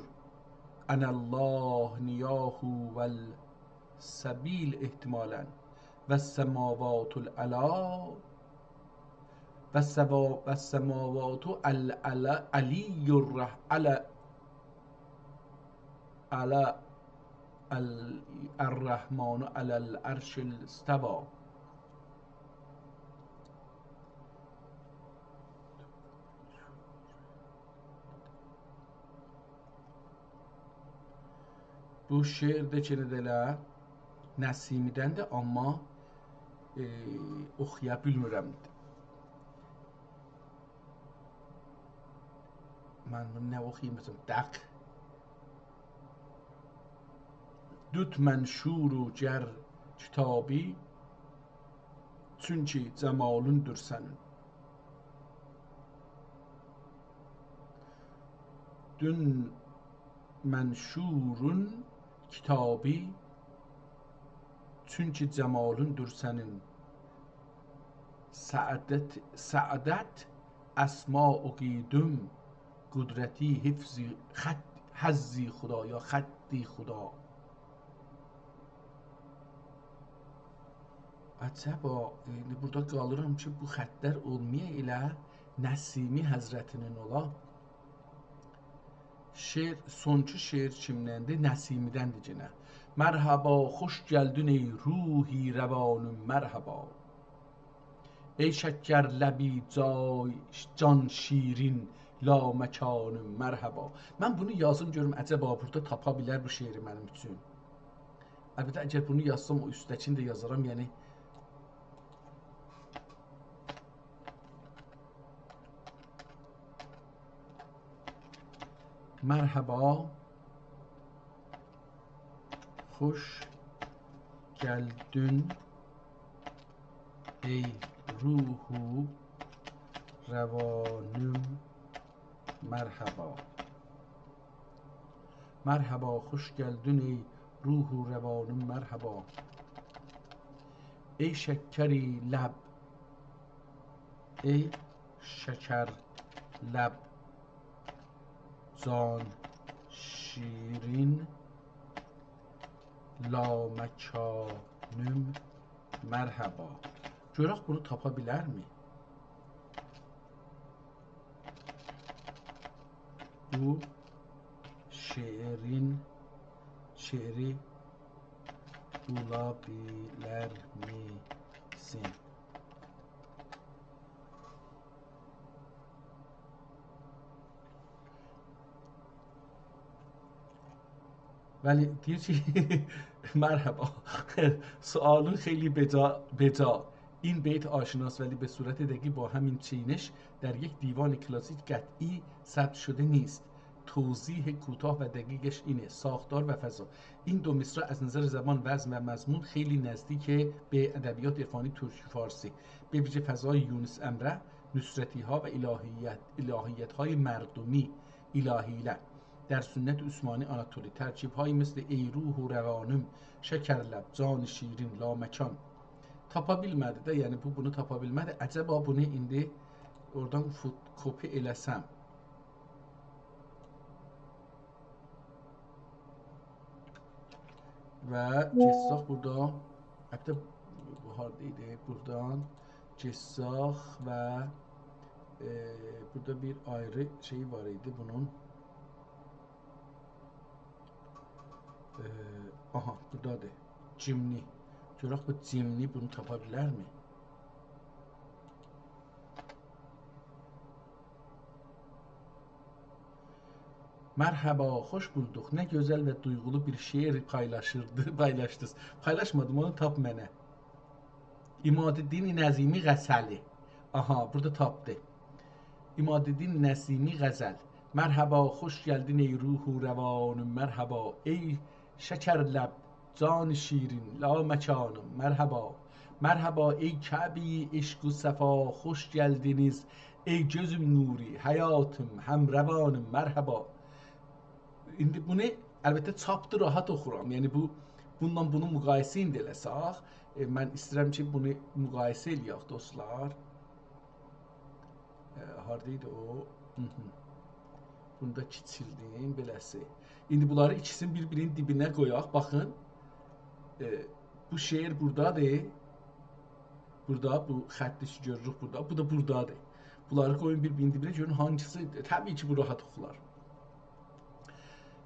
[SPEAKER 1] Ənəllah niyahu vəl səbil ehtimalən. Və səmavatul əla və səmavatu əl-əliyyur ələ əl-rəhmanu ələl-ərşil istəva. Bu şeir də ki, elə Nəsimidəndir, amma oxuya bilmirəm. Mən bunu nə oxuyayım məsələn? Dəq. Düt mənşuru gər kitabi, çünki cəmalındır sənin. Dün mənşurun kitabi, çünki cəmalındır sənin. Səadət əsma oqidüm, qudrəti hifzi həzzi xuda ya xəddi xuda. Əcəba, burada qalıram ki, bu xəttlər olmaya elə Nəsimi Həzrətinin ola. Şeir, sonki şeir kimdəndir? Nəsimidəndir yenə. Mərhaba, xoş gəldin ey ruhi rəvanım, mərhaba. Ey şəkər ləbi can şirin la məkanım, mərhaba. Mən bunu yazım görüm, əcəba burada tapa bilər bu şeiri mənim üçün. Əlbəttə, əgər bunu yazsam, o üstdəkini də yazaram, yəni Merhaba, hoş geldin ey ruhu revanım, merhaba. Merhaba, hoş geldin ey ruhu revanım, merhaba. Ey şekkeri lab, ey şeker lab, can şirin la məkanım, mərhaba. Görək bunu tapa bilərmi? Bu şeiri bulabilirmisin? ولی deyir ki مرحبا سوالون خیلی بجا این بیت آشناست ولی به صورت دقیقی با همین چینش در یک دیوان کلاسیک قطعی ثبت شده نیست. توضیح کوتاه و دقیقش اینه: ساختار و فضا. این دو مصرع از نظر زبان، وزن و مضمون خیلی نزدیک به ادبیات عرفانی ترکی فارسی، به ویژه فضای یونس امره، نصرتی ها و الهیت های مردمی، الهیله در سنت عثمانی آناتولی. ترکیب هایی مثل ey ruh revanım, şekerlab, can şirin, la mekan. Tapa bilmədi də, yəni bunu tapa bilmədi. Əcəba bunu indi oradan kopi eləsəm. Və Cessax burada, hətta bu haradaydı? Buradan Cessax və burada bir ayrı şey var idi bunun. Aha, buradadır. Cimni. Görək bu cimni bunu tapa bilərmi? Merhaba, hoş bulduk. Ne güzel ve duygulu bir şiir paylaşdınız. Paylaşmadım, onu tap mənə. İmadıddin Nəzimi Qəzəli. Aha, burada tapdı. İmadıddin Nəzimi Qəzəl. Merhaba, hoş geldin ey ruhu revanım, merhaba. Ey şeker lab, can şirin, la mekanım, merhaba. Merhaba ey Kabe eşq و صفا, hoş geldiniz ey gözüm nuri, hayatım, hem revanım, merhaba. indi bunu əlbəttə çapdı rahat oxuram. Yəni bununla bunu müqayisə indi eləsək, mən istəyirəm ki, bunu müqayisə eləyək dostlar. Hardaydı o? Bunu da kiçildim beləsi. İndi bunları ikisini bir-birinin dibinə qoyaq. Baxın. Bu şeir buradadır. Burada bu xətti görürük burada. Bu da buradadır. Bunları qoyun bir-birinin dibinə görün hangisi. Təbii ki, bu rahat oxular.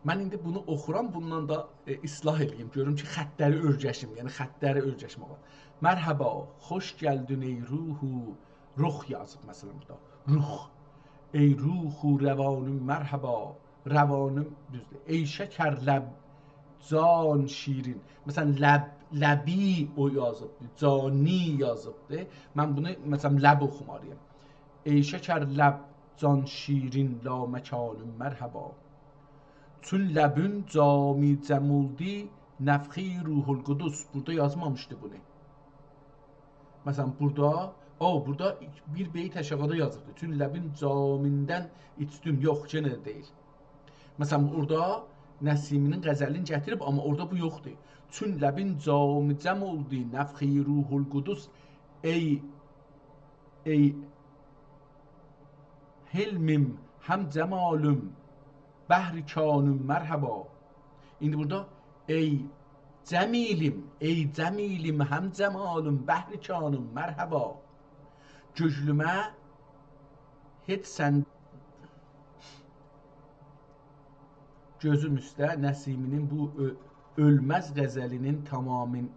[SPEAKER 1] Mən indi bunu oxuram, bundan da islah edeyim. Görüm ki, xəttləri örgəşim, yəni xəttləri örgəşmə var. Mərhaba, xoş gəldin ey ruhu, ruh yazıb məsələn burada. Ruh. Ey ruhu rəvanım mərhaba, rəvanım düzdür. Ey şəkər ləb, can şirin. Məsələn, ləbi o yazıbdır, cani yazıbdır. Mən bunu məsələn ləb oxumalıyım. Ey şəkər ləb, can şirin, la məkanım mərhaba. Çün ləbün cami cəmuldi, nəfxi ruhul qudus. Burada yazmamışdı bunu. Məsələn, burada bir beyt aşağıda yazıbdır. Çün ləbin camindən içdim. Yox, yenə də deyil. Məsələn, orada Nəsiminin qəzəlini gətirib, amma orada bu yoxdur. Çün ləbin cami cəmuldi, nəfxi ruhul qudus. Ey hilmim, həm cəmalüm, bəhri kanım mərhaba. İndi burada ey cəmilim, həm cəmalım, bəhri kanım mərhaba. Gözlümə heç sən gözüm üstə Nəsiminin bu ölməz qəzəlinin tamamən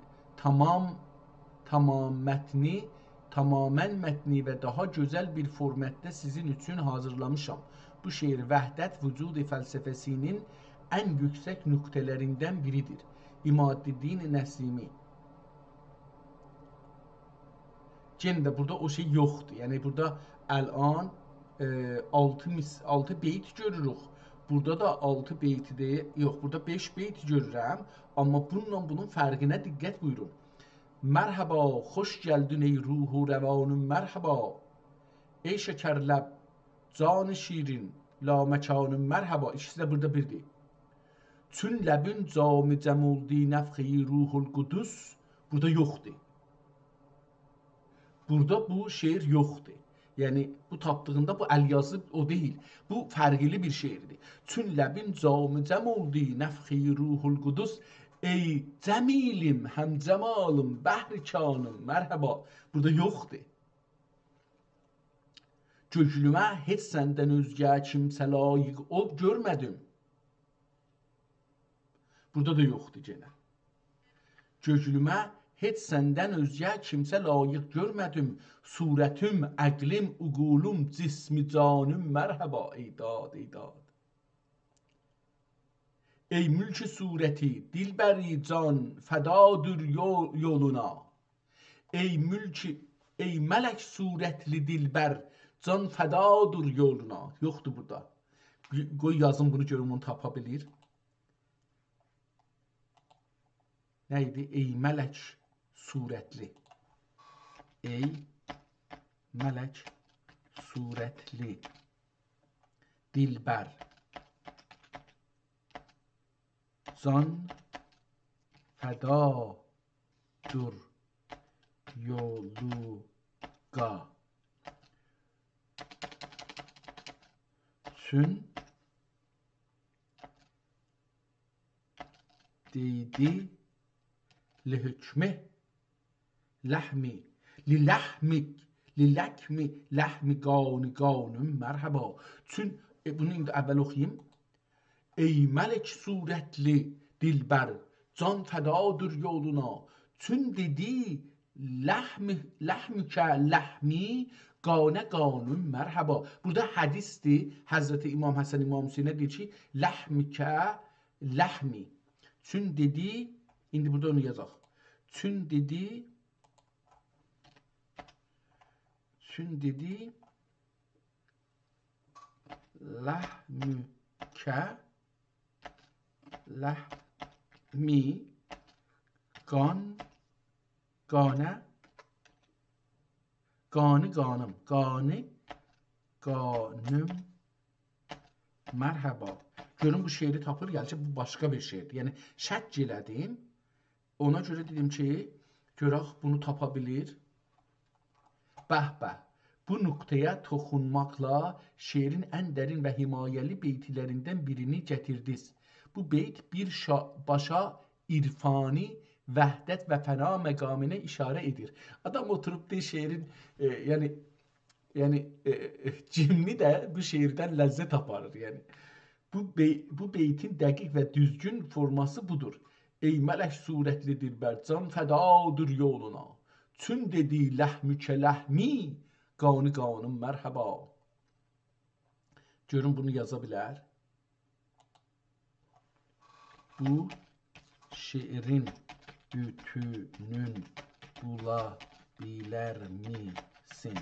[SPEAKER 1] mətni və daha gözəl bir formətdə sizin üçün hazırlamışam. Bu şeir vəhdət vücud fəlsəfəsinin ən yüksək nöqtələrindən biridir. İmaddin Nəsimi. Yenə də burada o şey yoxdur. Yəni burada əl'an 6 beyt görürük. Burada da 6 beytidir. Yox, burada 5 beyt görürəm. Amma bununla bunun fərqinə diqqət buyurun. Mərhaba, xoş gəldin ey ruhu rəvanım mərhaba. Ey şəkər ləb, can şirin, la məkanım mərhaba. İkisi də burada birdir. Çün ləbün cami cəmuldi nəfxi ruhul qudus. Burada yoxdur. Burada bu şeir yoxdur. Yəni, bu tapdığında bu əl yazıb o deyil. Bu fərqli bir şeirdir. Çün ləbin cami cəmuldi nəfxi ruhul qudus. Ey cəmilim, həm cəmalım, bəhri kanım, mərhaba. Burada yoxdur. Gözlümə heç səndən özgə kimsə layiq ol görmədim. Burada da yoxdur yenə. Gözlümə heç səndən özgə kimsə layiq görmədim. Surətim, əqlim, uqulum, cismi canım, mərhaba. Ey dad, ey dad. Ey mülk surəti, dilbəri can, fədadır yoluna. Ey mələk surətli dilbər, can fədadır yoluna. Yoxdur burada. Qoy yazın bunu görüm onu tapa bilir. Nə idi? Ey mələk surətli. Ey mələk surətli dilbər. Can fədadır yoluqa. Çün dedi lihükmi ləhmi liləkmi ləhmi qanım mərhaba. Çün bunu indi əvvəl oxuyayım. Ey mələk surətli dilbər, can fədadır yoluna. Çün dedi ləhmikə ləhmi qanə qanım mərhaba. Burada hədisdir. Həzrəti İmam Həsən İmam Hüseynə deyir ki, ləhmikə ləhmi. Çün dedi, indi burada onu yazaq. Çün dedi ləhmikə ləhmi qanə qanım mərhaba. Görün bu şeiri tapır, gəlcək bu başqa bir şeirdir. Yəni şəkk elədim. Ona görə dedim ki, görək bunu tapa bilir. Bəh-bəh. Bu nöqtəyə toxunmaqla şeirin ən dərin və himayəli beytlərindən birini gətirdiniz. Bu beyt bir başa irfani vəhdət və fəna məqamına işarə edir. Adam oturub deyir şeirin yəni cimni də bu şeirdən ləzzət aparır. Yəni bu beytin dəqiq və düzgün forması budur. Ey mələk surətli dilbərcan fədadır yoluna. Çün dedi ləhmükə ləhmi, qanı qanım mərhəba. Görün bunu yaza bilər. Bu şeirin bütünün bula bilər misin?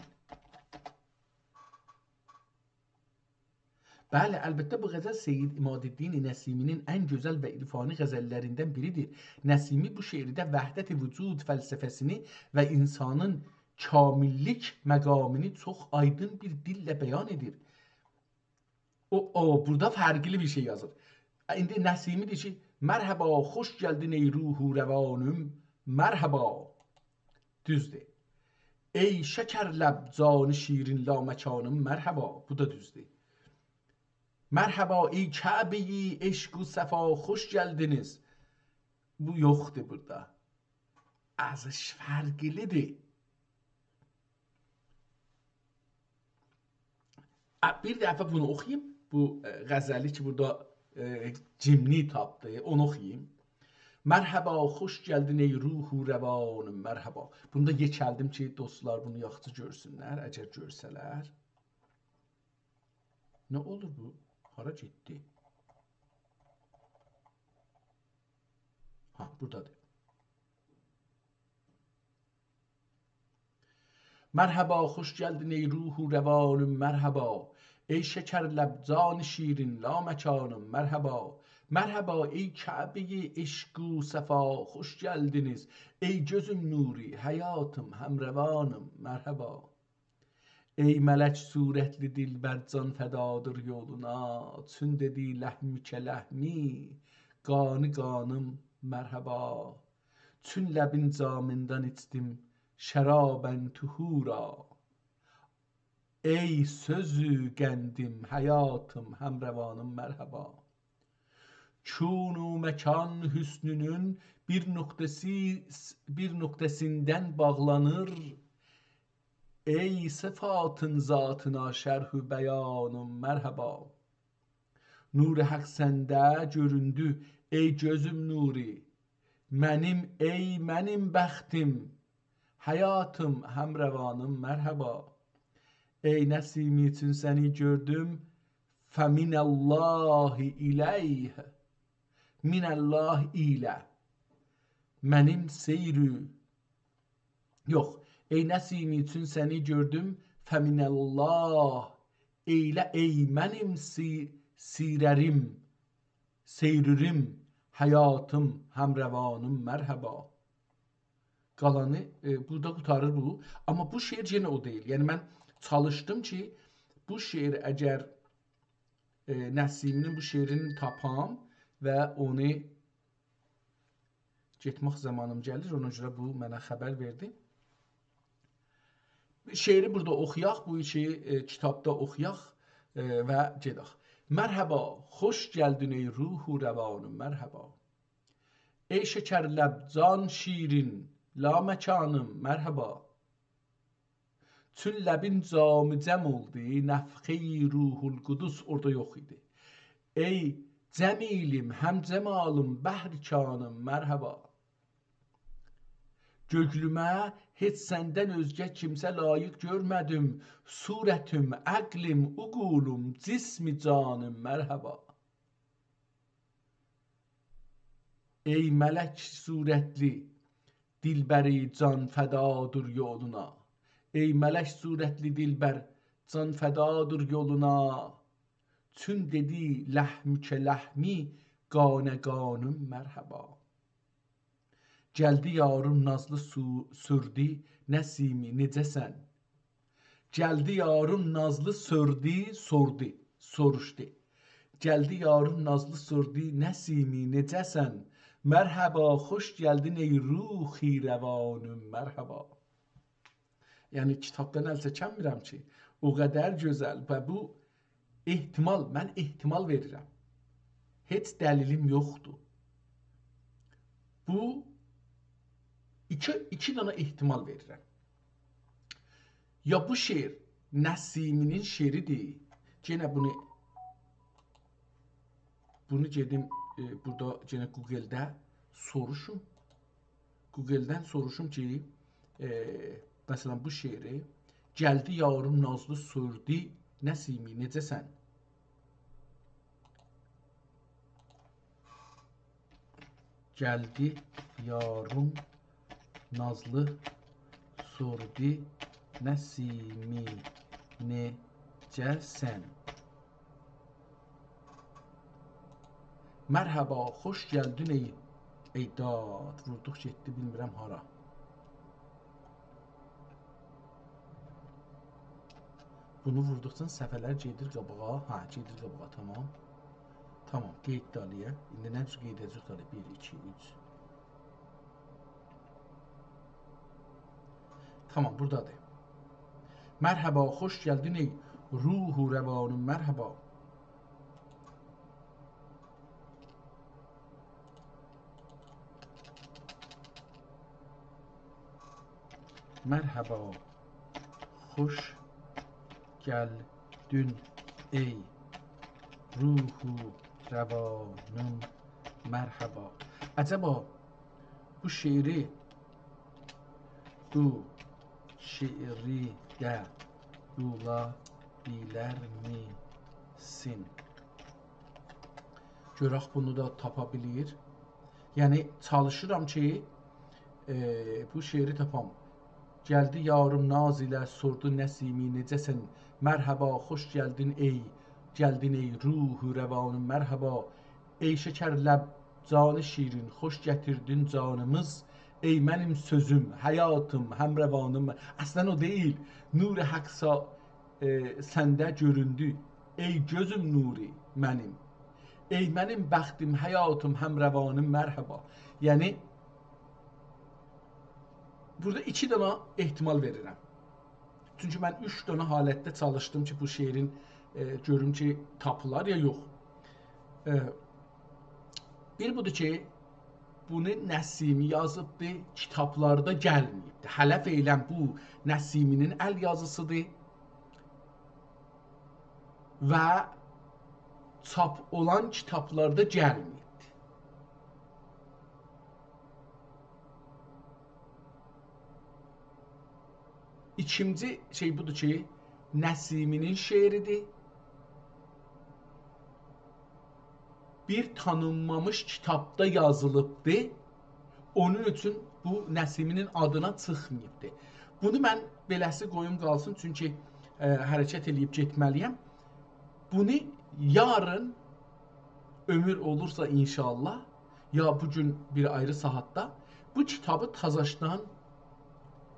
[SPEAKER 1] Bəli, əlbəttə bu qəzəl Seyyid İmadıddin Nəsiminin ən gözəl və irfani qəzəllərindən biridir. Nəsimi bu şeirdə vəhdət-i vücud fəlsəfəsini və insanın kamillik məqamını çox aydın bir dillə bəyan edir. Burada fərqli bir şey yazır. İndi Nəsimi deyir ki, mərhəba, xoş gəldin ey ruhu rəvanım, mərhəba. Düzdür. Ey şəkər ləb, canı şirin la məkanım, mərhəba. Bu da düzdür. Mərhəba ey Kəbəyi eşq و səfa, xoş gəldiniz. Bu yoxdur burada. Azış fərqlidir. Bir dəfə bunu oxuyayım. Bu qəzəli ki burada cimni tapdı. Onu oxuyayım. Mərhəba, xoş gəldin ey ruhu rəvanım, mərhəba. Bunu da yekəldim ki, dostlar bunu yaxşı görsünlər, əgər görsələr. Nə olur bu? Hara getdi? Ha, buradadır. Mərhəba, xoş gəldin ey ruhu rəvanım, mərhəba. Ey şəkər ləbcan şirin la məkanım, mərhəba. Mərhəba ey Kəbəyi eşq و səfa, xoş gəldiniz. Ey gözüm nuri, həyatım, həmrəvanım, mərhəba. Ey mələk surətli dilbərcan fədadır yoluna, çün dedi ləhmükə ləhmi, qanı qanım mərhəba. Çün ləbin camından içdim şərabən tuhura. Ey sözü qəndim, həyatım, həmrəvanım mərhəba. Çun و məkan hüsnünün bir nöqtəsindən bağlanır. Ey sıfatın zatına şərh-ü bəyanım mərhəba. Nur haqq səndə göründü ey gözüm nuri. Mənim bəxtim, həyatım, həmrəvanım mərhəba. Ey Nəsimi üçün səni gördüm, fəminəllahi iləyh, minəllah ilə. Mənim seyrü, yox. Ey Nəsimi üçün səni gördüm, fəminəllah eylə ey mənim sirərim, seyrürim, həyatım, həmrəvanım, mərhəba. Qalanı burada qutarır bu. Amma bu şeir yenə o deyil. Yəni mən çalışdım ki, bu şeir əgər Nəsiminin bu şeirini tapam və onu getmək zamanım gəlir, ona görə bu mənə xəbər verdi. Şeiri burada oxuyaq, bu işi kitabda oxuyaq və gedək. Mərhəba, xoş gəldin ey ruhu rəvanım, mərhəba. Ey şəkər ləbcan şirin, la məkanım, mərhəba. Çün ləbin camı cəm oldu, nəfxi ruhul qudus orada yox idi. Ey cəmilim, həm cəmalım, bəhrikanım, mərhəba. Göklümə heç səndən özgə kimsə layiq görmədim. Surətim, əqlim, uqulum, cismi canım, mərhəba. Ey mələk surətli, dilbəri can fədadır yoluna. Ey mələk surətli dilbər, can fədadır yoluna. Çün dedi ləhmükə ləhmi, qanə qanım, mərhəba. Gəldi yarım nazlı sürdü, Nəsimi necəsən? Gəldi yarım nazlı sürdü, soruşdu. Gəldi yarım nazlı sordu Nəsimi necəsən? Mərhaba, xoş gəldin ey ruhi rəvanım, mərhaba. Yəni kitabdan əl çəkmirəm ki, o qədər gözəl və bu ehtimal, mən ehtimal verirəm. Heç dəlilim yoxdur. Bu iki dənə ehtimal verirəm. Ya bu şeir Nəsiminin şeiridir. Yenə bunu gedim burada yenə Google-də soruşum. Google-dən soruşum ki, məsələn bu şeiri gəldi yarım nazlı sordu Nəsimi necəsən? Gəldi yarım nazlı sordu Nəsimi necəsən? Mərhaba, xoş gəldin ey dad. Vurduq getdi, bilmirəm hara. Bunu vurduqdan səfələr gedir qabağa. Ha, gedir qabağa, tamam. Tamam, qeyd dalıya. İndi nə üçün qeyd edəcək dalı? 1, 2, 3. Tamam, buradadır. Mərhaba, xoş gəldin ey ruhu rəvanım, mərhaba. Mərhaba, xoş gəldin ey ruhu rəvanım, mərhaba. Əcəba bu şeiri də bula bilərmisin? Görək bunu da tapa bilir. Yəni çalışıram ki, bu şeiri tapam. Gəldi yarım naz ilə sordu Nəsimi necəsən? Mərhaba, xoş gəldin ey ruhu rəvanım, mərhaba. Ey şəkər ləb canı şirin, xoş gətirdin canımız. Ey mənim sözüm, həyatım, həmrəvanım. Əslən o deyil. Nur-i Haqsa səndə göründü. Ey gözüm nuri mənim. Ey mənim bəxtim, həyatım, həmrəvanım, mərhaba. Yəni burada iki dənə ehtimal verirəm. Çünki mən 3 dənə halətdə çalışdım ki, bu şeirin görüm ki, tapılar ya yox. Bir budur ki, bunu Nəsimi yazıbdır, kitablarda gəlməyibdir. Hələ feylən bu Nəsiminin əl yazısıdır və çap olan kitablarda gəlməyibdir. İkinci şey budur ki, Nəsiminin şeiridir. Bir tanınmamış kitabda yazılıbdır. Onun üçün bu Nəsiminin adına çıxmayıbdır. Bunu mən beləsi qoyum qalsın, çünki hərəkət eləyib getməliyəm. Bunu yarın ömür olursa inşallah, ya bugün bir ayrı saatda bu kitabı tazaşdan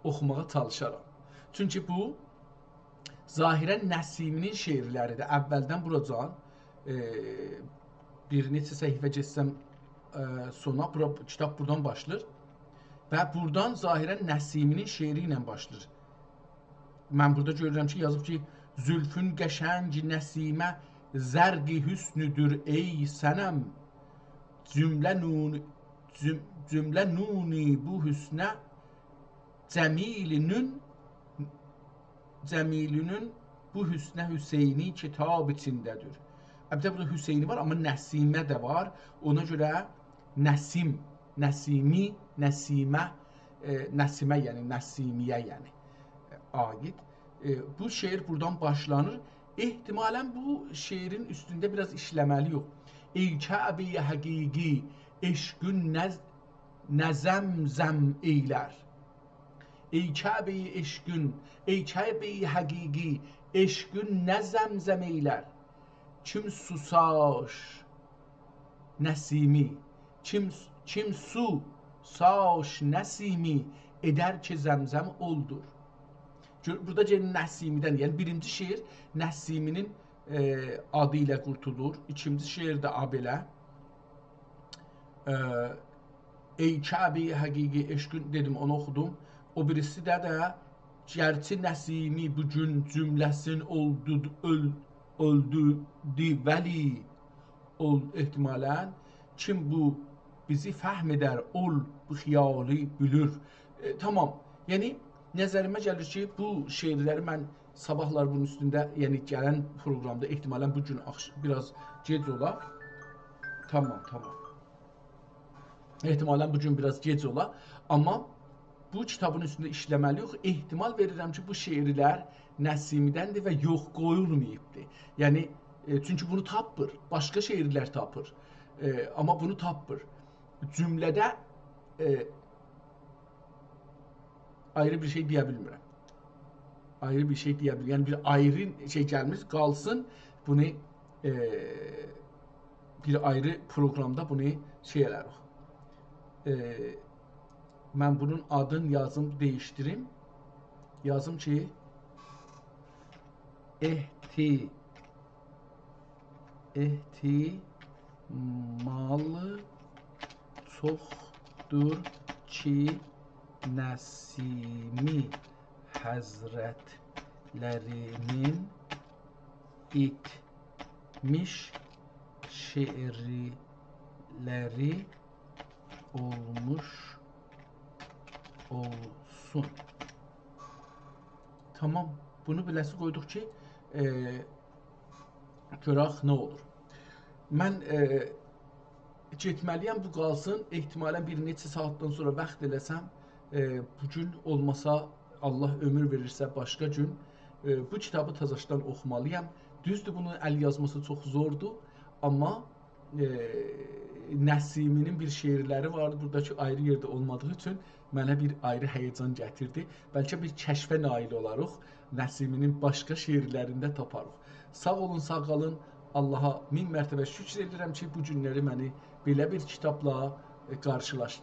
[SPEAKER 1] oxumağa çalışaram. Çünki bu zahirən Nəsiminin şeirləridir. Əvvəldən buracan bir neçə səhifə geçsəm sona, kitab buradan başlayır və buradan zahirən Nəsiminin şeiri ilə başlayır. Mən burada görürəm ki, yazıb ki, zülfün qəşəng Nəsimə zərqi hüsnüdür ey sənəm, cümlə nuni bu hüsnə Cəmilünün bu hüsnə Hüseyni kitab içindədir. Əlbəttə burada Hüseyni var, amma Nəsimə də var. Ona görə Nəsim, Nəsimi, Nəsimə, Nəsimə yəni Nəsimiyə yəni aid. Bu şeir buradan başlanır. Ehtimalən bu şeirin üstündə biraz işləməli yox. Ey Kəbi-i həqiqi, eşqün nəzəmzəm eylər. Ey Kəbi-i eşqün, ey Kəbi-i həqiqi, eşqün nəzəmzəm eylər. Kim susaş Nəsimi, kim su saş Nəsimi edər ki zəmzəm oldur. Burada Nəsimidən, yəni birinci şeir Nəsiminin adı ilə qurtulur. İkinci şeir də belə. Ey Kəbi həqiqi eşqin dedim, onu oxudum. O birisi də Gerçi Nəsimi bugün cümləsin öldü vəli ol ehtimalən. Kim bu bizi fəhm edər ol bu xiyalı bülür. Tamam. Yəni nəzərimə gəlir ki, bu şeirləri mən sabahlar bunun üstündə, yəni gələn proqramda ehtimalən bu gün biraz gec olar. Tamam. Ehtimalən bu gün biraz gec olar, amma bu kitabın üstündə işləməliyik. Ehtimal verirəm ki, bu şeirlər Nəsimidəndir və yox qoyulmayıbdır. Yəni çünki bunu tapır, başqa şeirlər tapır. Amma bunu tapır. Cümlədə ayrı bir şey deyə bilmirəm. Ayrı bir şey deyə bilmirəm. Yəni bir ayrı şey gəlmiş, qalsın bunu bir ayrı proqramda bunu şey elərik. Mən bunun adını yazım, dəyişdirim. Yazım ki ehtimalı çoxdur ki Nəsimi Həzrətlərinin itmiş şeirləri olmuş olsun. Tamam, bunu biləsi qoyduq ki, görək nə olur. Mən getməliyəm, bu qalsın. Ehtimalən bir neçə saatdan sonra vaxt eləsəm, bugün olmasa, Allah ömür verirsə başqa gün bu kitabı təzəşdən oxumalıyam. Düzdür, bunun əl yazması çox zordur, amma Nəsiminin bir şeirləri vardı, buradakı ayrı yerdə olmadığı üçün mənə bir ayrı həyəcan gətirdi. Bəlkə bir kəşfə nail olarıq, Nəsiminin başqa şeirlərində taparıq. Sağ olun, sağ qalın. Allaha min mərtəbə şükür edirəm ki, bu günləri məni belə bir kitabla qarşılaşdırdı.